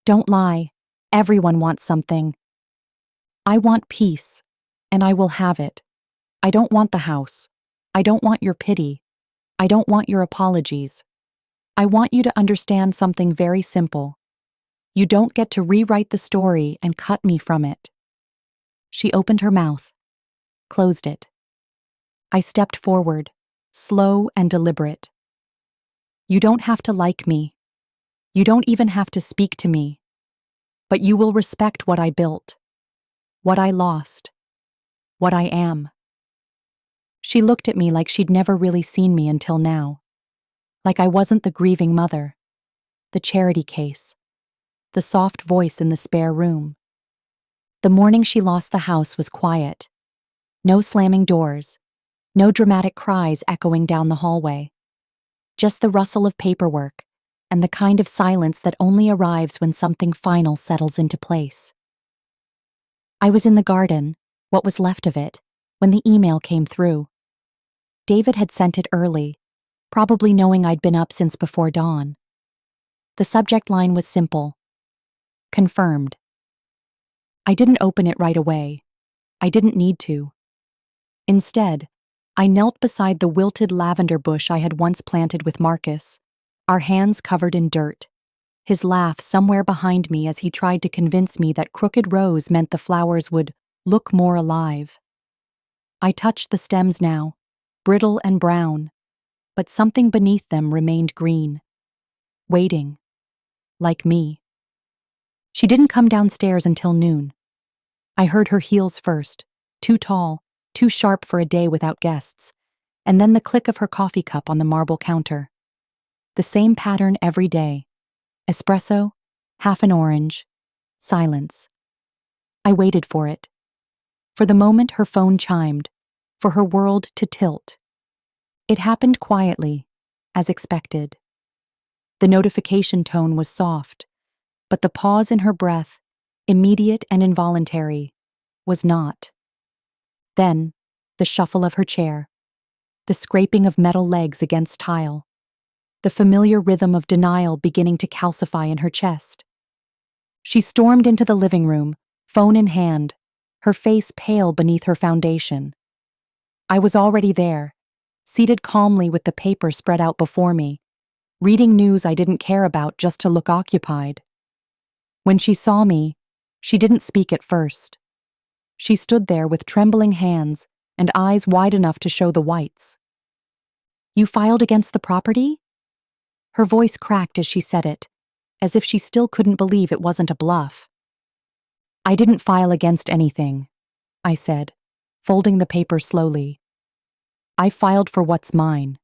"Don't lie. Everyone wants something." "I want peace. and I will have it. I don't want the house. I don't want your pity. I don't want your apologies. I want you to understand something very simple. You don't get to rewrite the story and cut me from it." She opened her mouth, closed it. I stepped forward, slow and deliberate. "You don't have to like me. You don't even have to speak to me. But you will respect what I built, what I lost, what I am." She looked at me like she'd never really seen me until now. Like I wasn't the grieving mother, the charity case, the soft voice in the spare room. The morning she lost the house was quiet. No slamming doors, no dramatic cries echoing down the hallway. Just the rustle of paperwork and the kind of silence that only arrives when something final settles into place. I was in the garden, what was left of it, when the email came through. David had sent it early, probably knowing I'd been up since before dawn. The subject line was simple: confirmed. I didn't open it right away. I didn't need to. Instead, I knelt beside the wilted lavender bush I had once planted with Marcus, our hands covered in dirt, his laugh somewhere behind me as he tried to convince me that crooked rows meant the flowers would look more alive. I touched the stems now, brittle and brown, but something beneath them remained green, waiting, like me. She didn't come downstairs until noon. I heard her heels first, too tall, too sharp for a day without guests, and then the click of her coffee cup on the marble counter. The same pattern every day: espresso, half an orange, silence. I waited for it. For the moment her phone chimed, for her world to tilt. It happened quietly, as expected. The notification tone was soft, but the pause in her breath, immediate and involuntary, was not. Then, the shuffle of her chair, the scraping of metal legs against tile, the familiar rhythm of denial beginning to calcify in her chest. She stormed into the living room, phone in hand, her face pale beneath her foundation. I was already there, seated calmly with the paper spread out before me, reading news I didn't care about just to look occupied. When she saw me, she didn't speak at first. She stood there with trembling hands and eyes wide enough to show the whites. "You filed against the property?" Her voice cracked as she said it, as if she still couldn't believe it wasn't a bluff. "I didn't file against anything," I said, folding the paper slowly. "I filed for what's mine."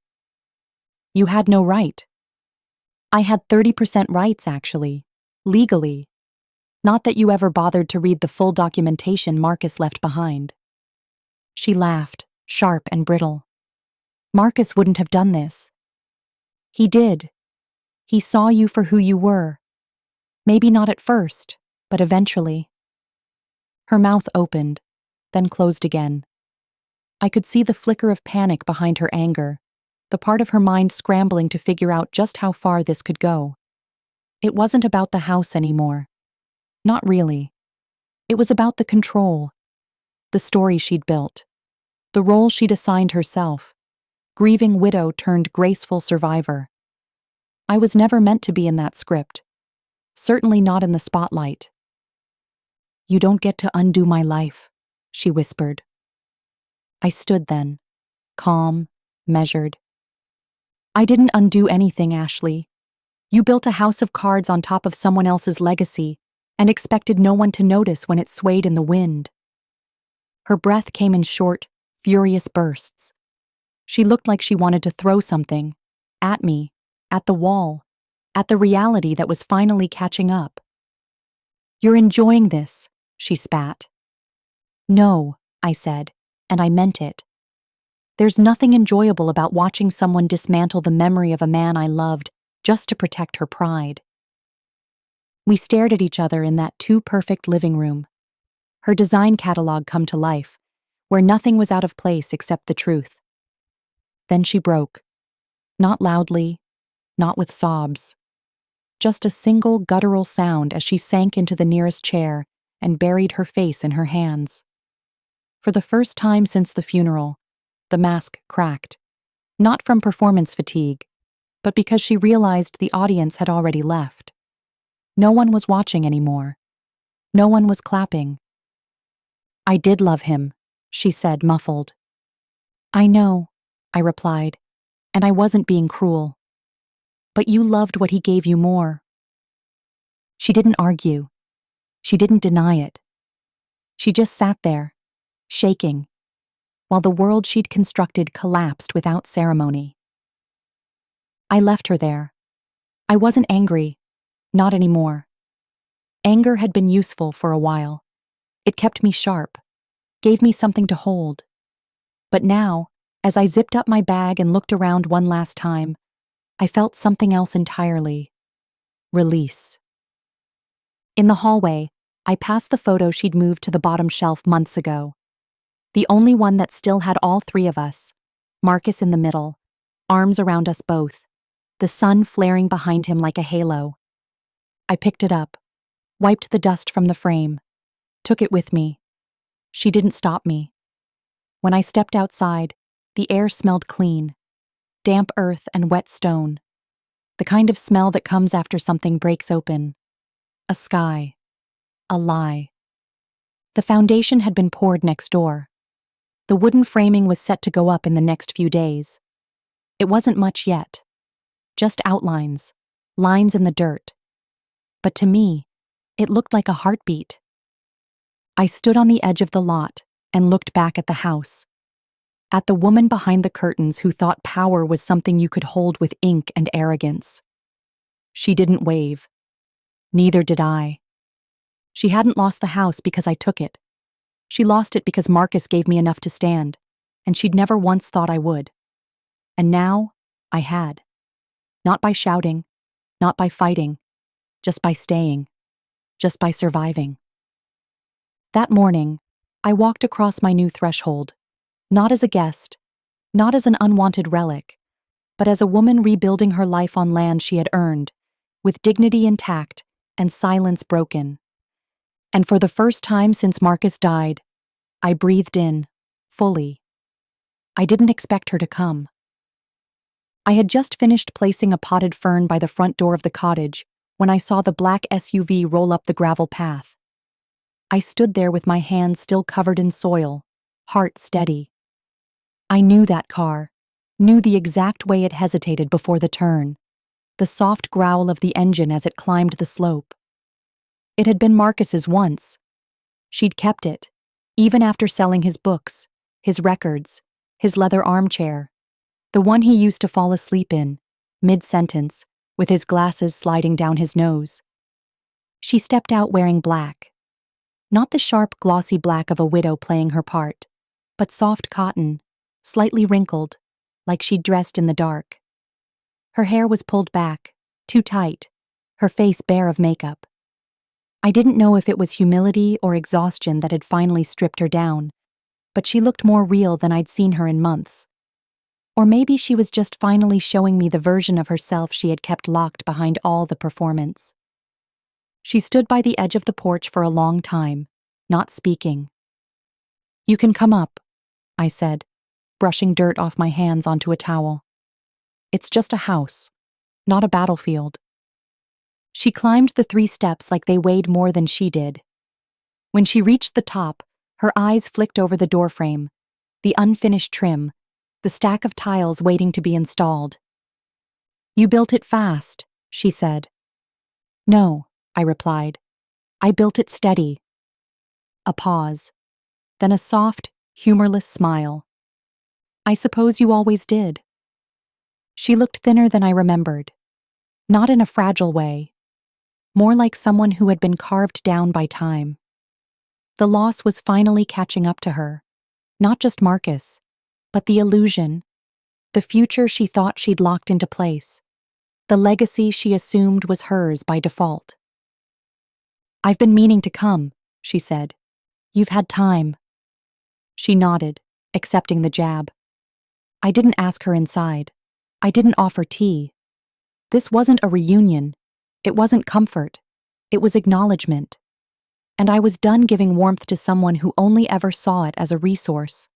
"You had no right." "I had 30% rights, actually, legally. Not that you ever bothered to read the full documentation Marcus left behind." She laughed, sharp and brittle. "Marcus wouldn't have done this." "He did. He saw you for who you were. Maybe not at first, but eventually." Her mouth opened, then closed again. I could see the flicker of panic behind her anger, the part of her mind scrambling to figure out just how far this could go. It wasn't about the house anymore. Not really. It was about the control, the story she'd built, the role she'd assigned herself, grieving widow turned graceful survivor. I was never meant to be in that script, certainly not in the spotlight. "You don't get to undo my life," she whispered. I stood then, calm, measured. "I didn't undo anything, Ashley. You built a house of cards on top of someone else's legacy and expected no one to notice when it swayed in the wind." Her breath came in short, furious bursts. She looked like she wanted to throw something, at me, at the wall, at the reality that was finally catching up. "You're enjoying this," she spat. "No," I said, and I meant it. "There's nothing enjoyable about watching someone dismantle the memory of a man I loved just to protect her pride." We stared at each other in that too-perfect living room, her design catalog come to life, where nothing was out of place except the truth. Then she broke. Not loudly, not with sobs. Just a single guttural sound as she sank into the nearest chair and buried her face in her hands. For the first time since the funeral, the mask cracked. Not from performance fatigue, but because she realized the audience had already left. No one was watching anymore. No one was clapping. "I did love him," she said, muffled. "I know," I replied, "and I wasn't being cruel. But you loved what he gave you more." She didn't argue. She didn't deny it. She just sat there, shaking, while the world she'd constructed collapsed without ceremony. I left her there. I wasn't angry, not anymore. Anger had been useful for a while. It kept me sharp, gave me something to hold. But now, as I zipped up my bag and looked around one last time, I felt something else entirely. Release. In the hallway, I passed the photo she'd moved to the bottom shelf months ago. The only one that still had all three of us, Marcus in the middle, arms around us both, the sun flaring behind him like a halo. I picked it up, wiped the dust from the frame, took it with me. She didn't stop me. When I stepped outside, the air smelled clean, damp earth and wet stone, the kind of smell that comes after something breaks open. A sky. A lie. The foundation had been poured next door. The wooden framing was set to go up in the next few days. It wasn't much yet. Just outlines, lines in the dirt. But to me, it looked like a heartbeat. I stood on the edge of the lot and looked back at the house. At the woman behind the curtains who thought power was something you could hold with ink and arrogance. She didn't wave. Neither did I. She hadn't lost the house because I took it. She lost it because Marcus gave me enough to stand, and she'd never once thought I would. And now, I had. Not by shouting, not by fighting, just by staying, just by surviving. That morning, I walked across my new threshold, not as a guest, not as an unwanted relic, but as a woman rebuilding her life on land she had earned, with dignity intact and silence broken. And for the first time since Marcus died, I breathed in, fully. I didn't expect her to come. I had just finished placing a potted fern by the front door of the cottage when I saw the black SUV roll up the gravel path. I stood there with my hands still covered in soil, heart steady. I knew that car, knew the exact way it hesitated before the turn, the soft growl of the engine as it climbed the slope. It had been Marcus's once. She'd kept it, even after selling his books, his records, his leather armchair, the one he used to fall asleep in, mid-sentence, with his glasses sliding down his nose. She stepped out wearing black. Not the sharp, glossy black of a widow playing her part, but soft cotton, slightly wrinkled, like she'd dressed in the dark. Her hair was pulled back, too tight, her face bare of makeup. I didn't know if it was humility or exhaustion that had finally stripped her down, but she looked more real than I'd seen her in months. Or maybe she was just finally showing me the version of herself she had kept locked behind all the performance. She stood by the edge of the porch for a long time, not speaking. "You can come up," I said, brushing dirt off my hands onto a towel. "It's just a house, not a battlefield." She climbed the 3 steps like they weighed more than she did. When she reached the top, her eyes flicked over the doorframe, the unfinished trim, the stack of tiles waiting to be installed. "You built it fast," she said. "No," I replied. "I built it steady." A pause, then a soft, humorless smile. "I suppose you always did." She looked thinner than I remembered. Not in a fragile way. More like someone who had been carved down by time. The loss was finally catching up to her. Not just Marcus, but the illusion, the future she thought she'd locked into place, the legacy she assumed was hers by default. "I've been meaning to come," she said. "You've had time." She nodded, accepting the jab. I didn't ask her inside. I didn't offer tea. This wasn't a reunion. It wasn't comfort. It was acknowledgement. and I was done giving warmth to someone who only ever saw it as a resource.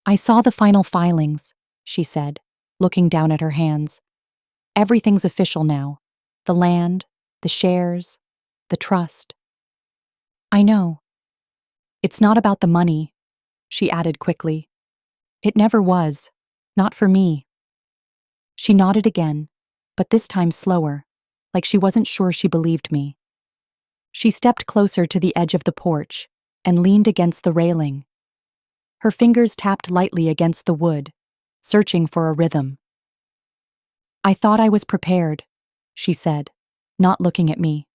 I saw the final filings, she said, looking down at her hands. Everything's official now. The land, the shares, the trust. I know. It's not about the money, she added quickly. It never was. Not for me. She nodded again, but this time slower, like she wasn't sure she believed me. She stepped closer to the edge of the porch and leaned against the railing. Her fingers tapped lightly against the wood, searching for a rhythm. I thought I was prepared, she said, not looking at me.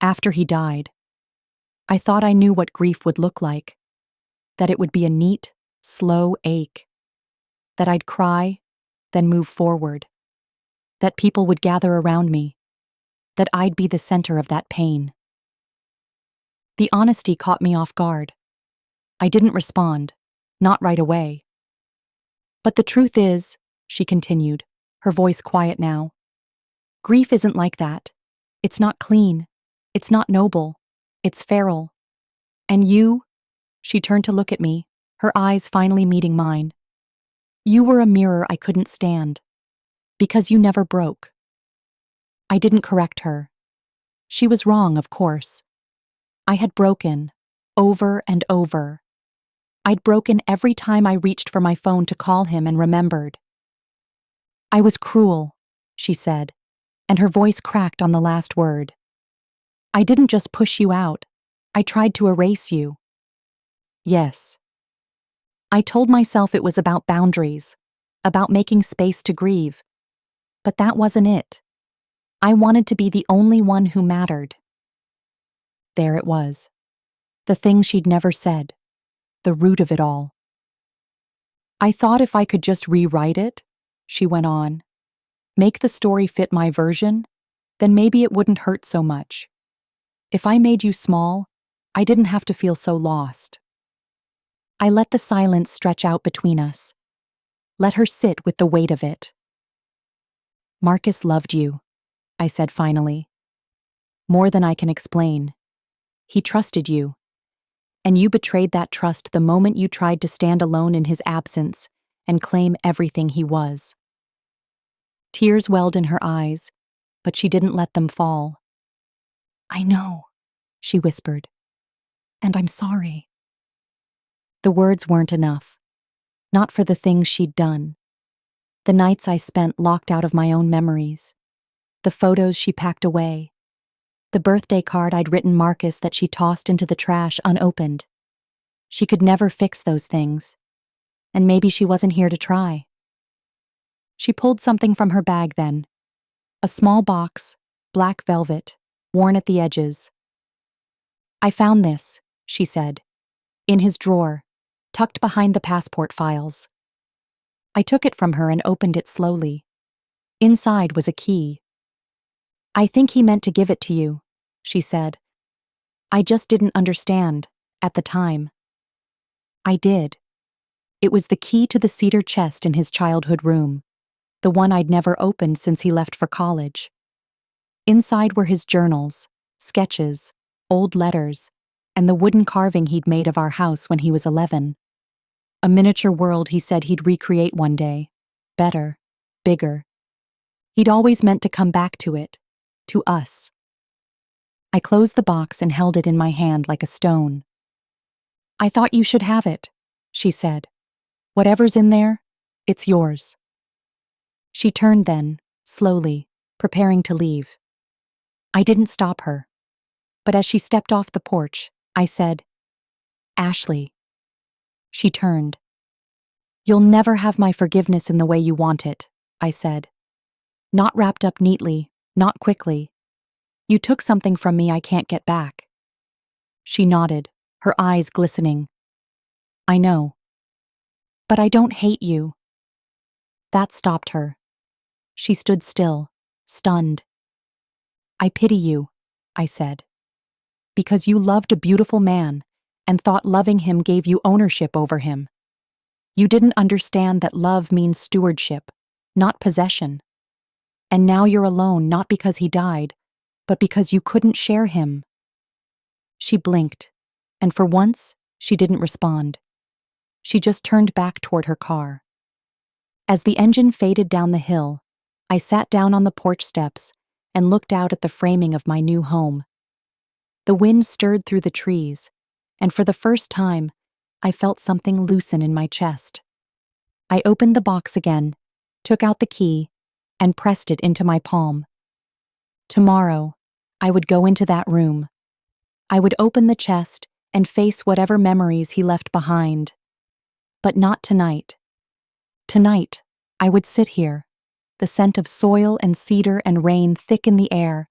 After he died, I thought I knew what grief would look like, that it would be a neat, slow ache, that I'd cry, then move forward, that people would gather around me, that I'd be the center of that pain. The honesty caught me off guard. I didn't respond, not right away. But the truth is, she continued, her voice quiet now, grief isn't like that. It's not clean. It's not noble. It's feral. And you, she turned to look at me, her eyes finally meeting mine. You were a mirror I couldn't stand. Because you never broke. I didn't correct her. She was wrong, of course. I had broken, over and over. I'd broken every time I reached for my phone to call him and remembered. I was cruel, she said, and her voice cracked on the last word. I didn't just push you out. I tried to erase you. Yes. I told myself it was about boundaries, about making space to grieve. But that wasn't it. I wanted to be the only one who mattered. There it was. The thing she'd never said. The root of it all. I thought if I could just rewrite it, she went on, make the story fit my version, then maybe it wouldn't hurt so much. If I made you small, I didn't have to feel so lost. I let the silence stretch out between us. Let her sit with the weight of it. Marcus loved you, I said finally. More than I can explain. He trusted you. And you betrayed that trust the moment you tried to stand alone in his absence and claim everything he was. Tears welled in her eyes, but she didn't let them fall. I know, she whispered. And I'm sorry. The words weren't enough. Not for the things she'd done. The nights I spent locked out of my own memories. The photos she packed away. The birthday card I'd written Marcus that she tossed into the trash unopened. She could never fix those things. And maybe she wasn't here to try. She pulled something from her bag then. A small box, black velvet, worn at the edges. I found this, she said. In his drawer, tucked behind the passport files. I took it from her and opened it slowly. Inside was a key. I think he meant to give it to you, she said. I just didn't understand, at the time. I did. It was the key to the cedar chest in his childhood room, the one I'd never opened since he left for college. Inside were his journals, sketches, old letters, and the wooden carving he'd made of our house when he was 11. A miniature world he said he'd recreate one day. Better, bigger. He'd always meant to come back to it, to us. I closed the box and held it in my hand like a stone. I thought you should have it, she said. Whatever's in there, it's yours. She turned then, slowly, preparing to leave. I didn't stop her. But as she stepped off the porch, I said, Ashley. She turned. You'll never have my forgiveness in the way you want it, I said. Not wrapped up neatly, not quickly. You took something from me I can't get back. She nodded, her eyes glistening. I know. But I don't hate you. That stopped her. She stood still, stunned. I pity you, I said. Because you loved a beautiful man and thought loving him gave you ownership over him. You didn't understand that love means stewardship, not possession. And now you're alone not because he died, but because you couldn't share him. She blinked, and for once, she didn't respond. She just turned back toward her car. As the engine faded down the hill, I sat down on the porch steps and looked out at the framing of my new home. The wind stirred through the trees, and for the first time, I felt something loosen in my chest. I opened the box again, took out the key, and pressed it into my palm. Tomorrow, I would go into that room. I would open the chest and face whatever memories he left behind. But not tonight. Tonight, I would sit here, the scent of soil and cedar and rain thick in the air,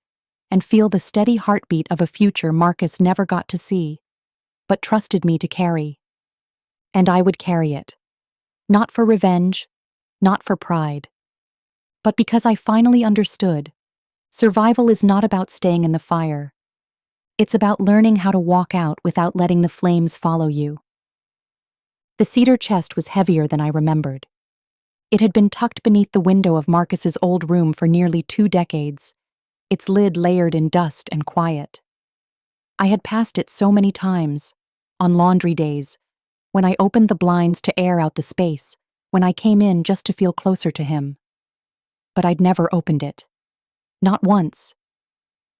and feel the steady heartbeat of a future Marcus never got to see, but trusted me to carry. And I would carry it. Not for revenge, not for pride, but because I finally understood, survival is not about staying in the fire. It's about learning how to walk out without letting the flames follow you. The cedar chest was heavier than I remembered. It had been tucked beneath the window of Marcus's old room for nearly 2 decades, its lid layered in dust and quiet. I had passed it so many times, on laundry days, when I opened the blinds to air out the space, when I came in just to feel closer to him. But I'd never opened it. Not once.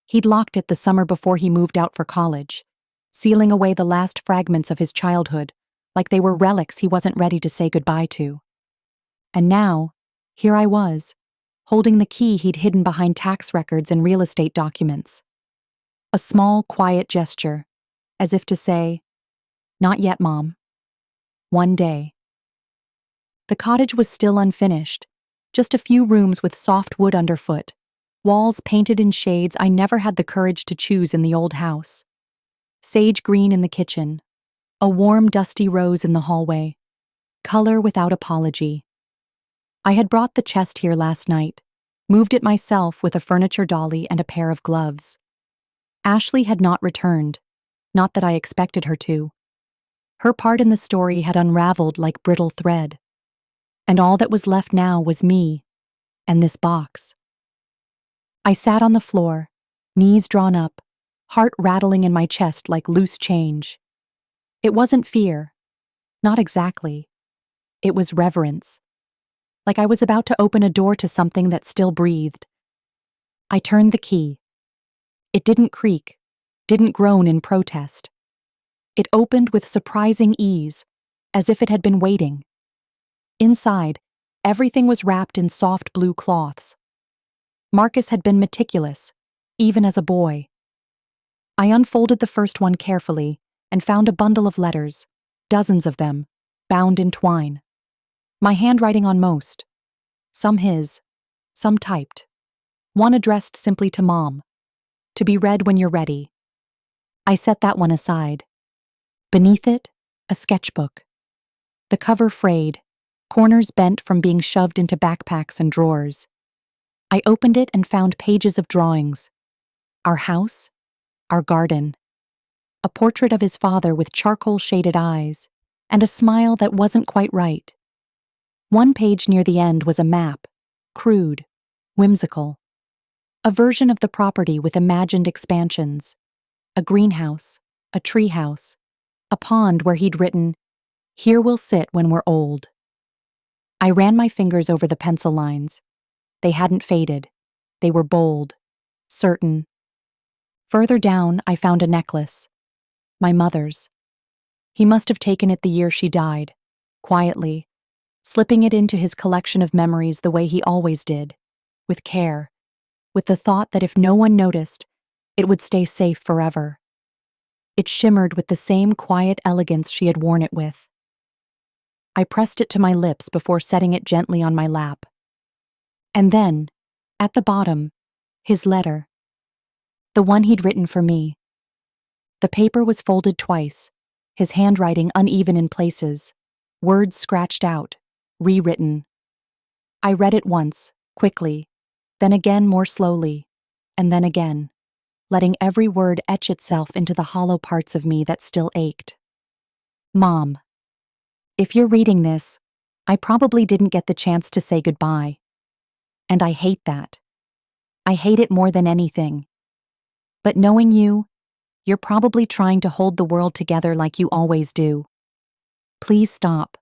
He'd locked it the summer before he moved out for college, sealing away the last fragments of his childhood, like they were relics he wasn't ready to say goodbye to. And now, here I was, holding the key he'd hidden behind tax records and real estate documents. A small, quiet gesture, as if to say, "Not yet, Mom. One day." The cottage was still unfinished, just a few rooms with soft wood underfoot, walls painted in shades I never had the courage to choose in the old house. Sage green in the kitchen, a warm, dusty rose in the hallway, color without apology. I had brought the chest here last night, moved it myself with a furniture dolly and a pair of gloves. Ashley had not returned, not that I expected her to. Her part in the story had unraveled like brittle thread, and all that was left now was me and this box. I sat on the floor, knees drawn up, heart rattling in my chest like loose change. It wasn't fear, not exactly. It was reverence, like I was about to open a door to something that still breathed. I turned the key. It didn't creak, didn't groan in protest. It opened with surprising ease, as if it had been waiting. Inside, everything was wrapped in soft blue cloths. Marcus had been meticulous, even as a boy. I unfolded the first one carefully and found a bundle of letters, dozens of them, bound in twine. My handwriting on most. Some his, some typed. One addressed simply to Mom. To be read when you're ready. I set that one aside. Beneath it, a sketchbook. The cover frayed, corners bent from being shoved into backpacks and drawers. I opened it and found pages of drawings. Our house, our garden. A portrait of his father with charcoal-shaded eyes, and a smile that wasn't quite right. One page near the end was a map, crude, whimsical. A version of the property with imagined expansions. A greenhouse, a treehouse, a pond where he'd written, "Here we'll sit when we're old." I ran my fingers over the pencil lines. They hadn't faded. They were bold, certain. Further down, I found a necklace. My mother's. He must have taken it the year she died, quietly, slipping it into his collection of memories the way he always did, with care, with the thought that if no one noticed, it would stay safe forever. It shimmered with the same quiet elegance she had worn it with. I pressed it to my lips before setting it gently on my lap. And then, at the bottom, his letter. The one he'd written for me. The paper was folded twice, his handwriting uneven in places, words scratched out, rewritten. I read it once, quickly, then again more slowly, and then again, letting every word etch itself into the hollow parts of me that still ached. Mom, if you're reading this, I probably didn't get the chance to say goodbye. And I hate that. I hate it more than anything. But knowing you, You're probably trying to hold the world together like you always do. Please stop.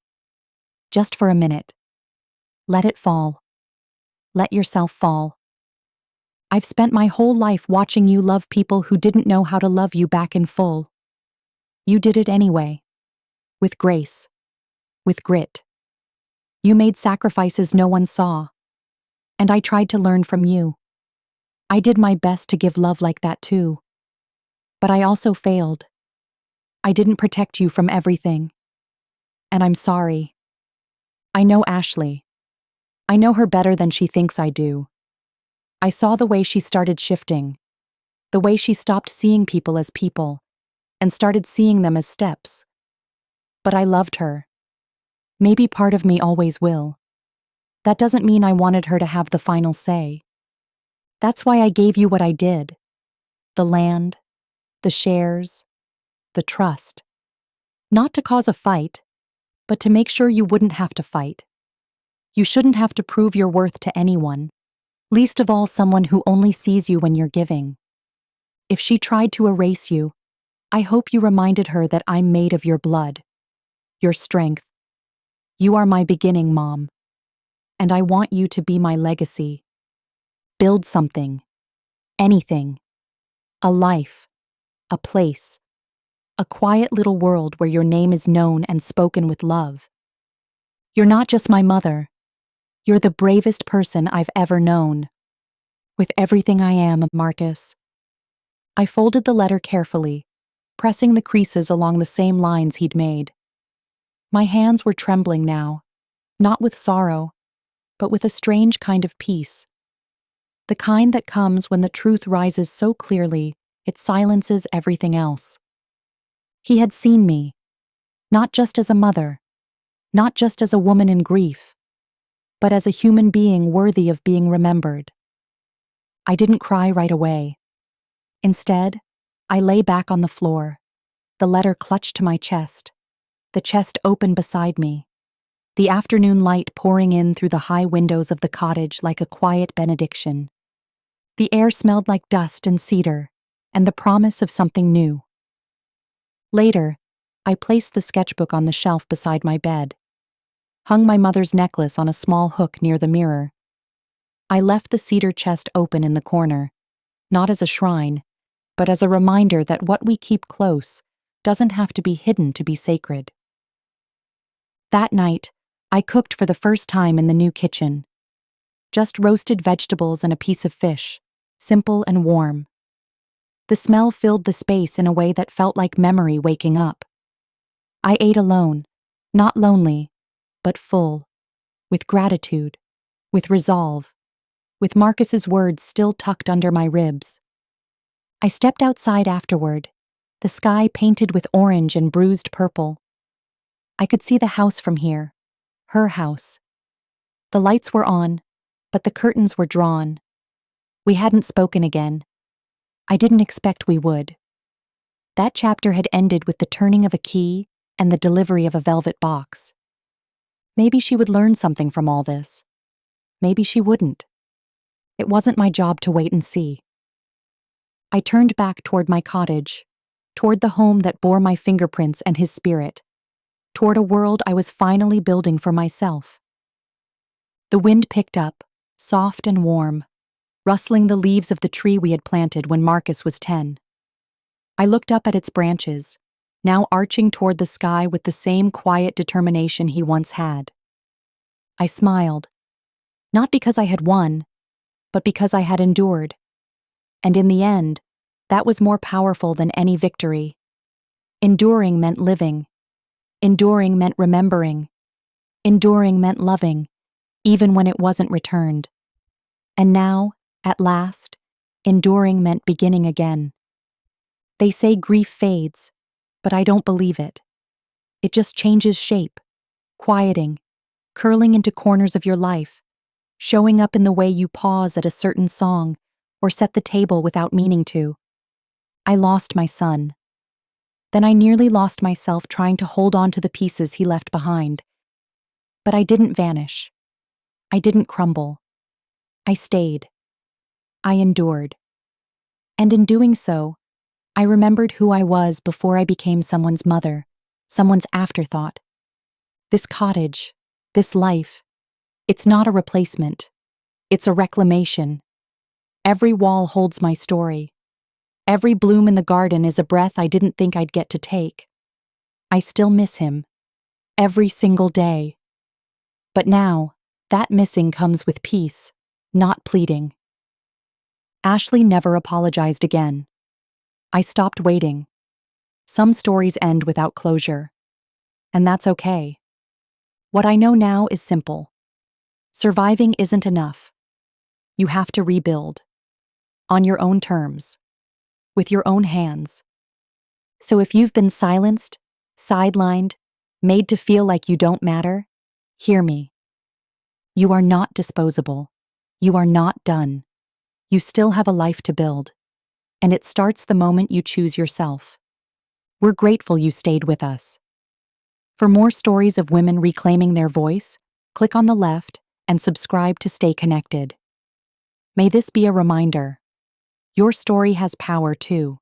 Just for a minute. Let it fall. Let yourself fall. I've spent my whole life watching you love people who didn't know how to love you back in full. You did it anyway. With grace. With grit. You made sacrifices no one saw. And I tried to learn from you. I did my best to give love like that too. But I also failed. I didn't protect you from everything. And I'm sorry. I know Ashley. I know her better than she thinks I do. I saw the way she started shifting. The way she stopped seeing people as people and started seeing them as steps. But I loved her. Maybe part of me always will. That doesn't mean I wanted her to have the final say. That's why I gave you what I did. The land, the shares, the trust. Not to cause a fight, but to make sure you wouldn't have to fight. You shouldn't have to prove your worth to anyone, least of all someone who only sees you when you're giving. If she tried to erase you, I hope you reminded her that I'm made of your blood, your strength. You are my beginning, Mom. And I want you to be my legacy. Build something. Anything. A life. A place. A quiet little world where your name is known and spoken with love. You're not just my mother. You're the bravest person I've ever known. With everything I am, Marcus. I folded the letter carefully, pressing the creases along the same lines he'd made. My hands were trembling now, not with sorrow, but with a strange kind of peace. The kind that comes when the truth rises so clearly it silences everything else. He had seen me, not just as a mother, not just as a woman in grief, but as a human being worthy of being remembered. I didn't cry right away. Instead, I lay back on the floor, the letter clutched to my chest, the chest open beside me, the afternoon light pouring in through the high windows of the cottage like a quiet benediction. The air smelled like dust and cedar, and the promise of something new. Later, I placed the sketchbook on the shelf beside my bed, hung my mother's necklace on a small hook near the mirror. I left the cedar chest open in the corner, not as a shrine, but as a reminder that what we keep close doesn't have to be hidden to be sacred. That night, I cooked for the first time in the new kitchen. Just roasted vegetables and a piece of fish, simple and warm. The smell filled the space in a way that felt like memory waking up. I ate alone, not lonely, but full, with gratitude, with resolve, with Marcus's words still tucked under my ribs. I stepped outside afterward, the sky painted with orange and bruised purple. I could see the house from here, her house. The lights were on, but the curtains were drawn. We hadn't spoken again. I didn't expect we would. That chapter had ended with the turning of a key and the delivery of a velvet box. Maybe she would learn something from all this. Maybe she wouldn't. It wasn't my job to wait and see. I turned back toward my cottage, toward the home that bore my fingerprints and his spirit, toward a world I was finally building for myself. The wind picked up, soft and warm, rustling the leaves of the tree we had planted when Marcus was 10. I looked up at its branches, now arching toward the sky with the same quiet determination he once had. I smiled, not because I had won, but because I had endured. And in the end, that was more powerful than any victory. Enduring meant living. Enduring meant remembering. Enduring meant loving, even when it wasn't returned. And now, at last, enduring meant beginning again. They say grief fades, but I don't believe it. It just changes shape, quieting, curling into corners of your life, showing up in the way you pause at a certain song or set the table without meaning to. I lost my son. Then I nearly lost myself trying to hold on to the pieces he left behind. But I didn't vanish. I didn't crumble. I stayed. I endured. And in doing so, I remembered who I was before I became someone's mother, someone's afterthought. This cottage, this life, it's not a replacement. It's a reclamation. Every wall holds my story. Every bloom in the garden is a breath I didn't think I'd get to take. I still miss him. Every single day. But now, that missing comes with peace, not pleading. Ashley never apologized again. I stopped waiting. Some stories end without closure. And that's okay. What I know now is simple. Surviving isn't enough. You have to rebuild. On your own terms. With your own hands. So if you've been silenced, sidelined, made to feel like you don't matter, hear me. You are not disposable. You are not done. You still have a life to build. And it starts the moment you choose yourself. We're grateful you stayed with us. For more stories of women reclaiming their voice, click on the left and subscribe to stay connected. May this be a reminder. Your story has power too.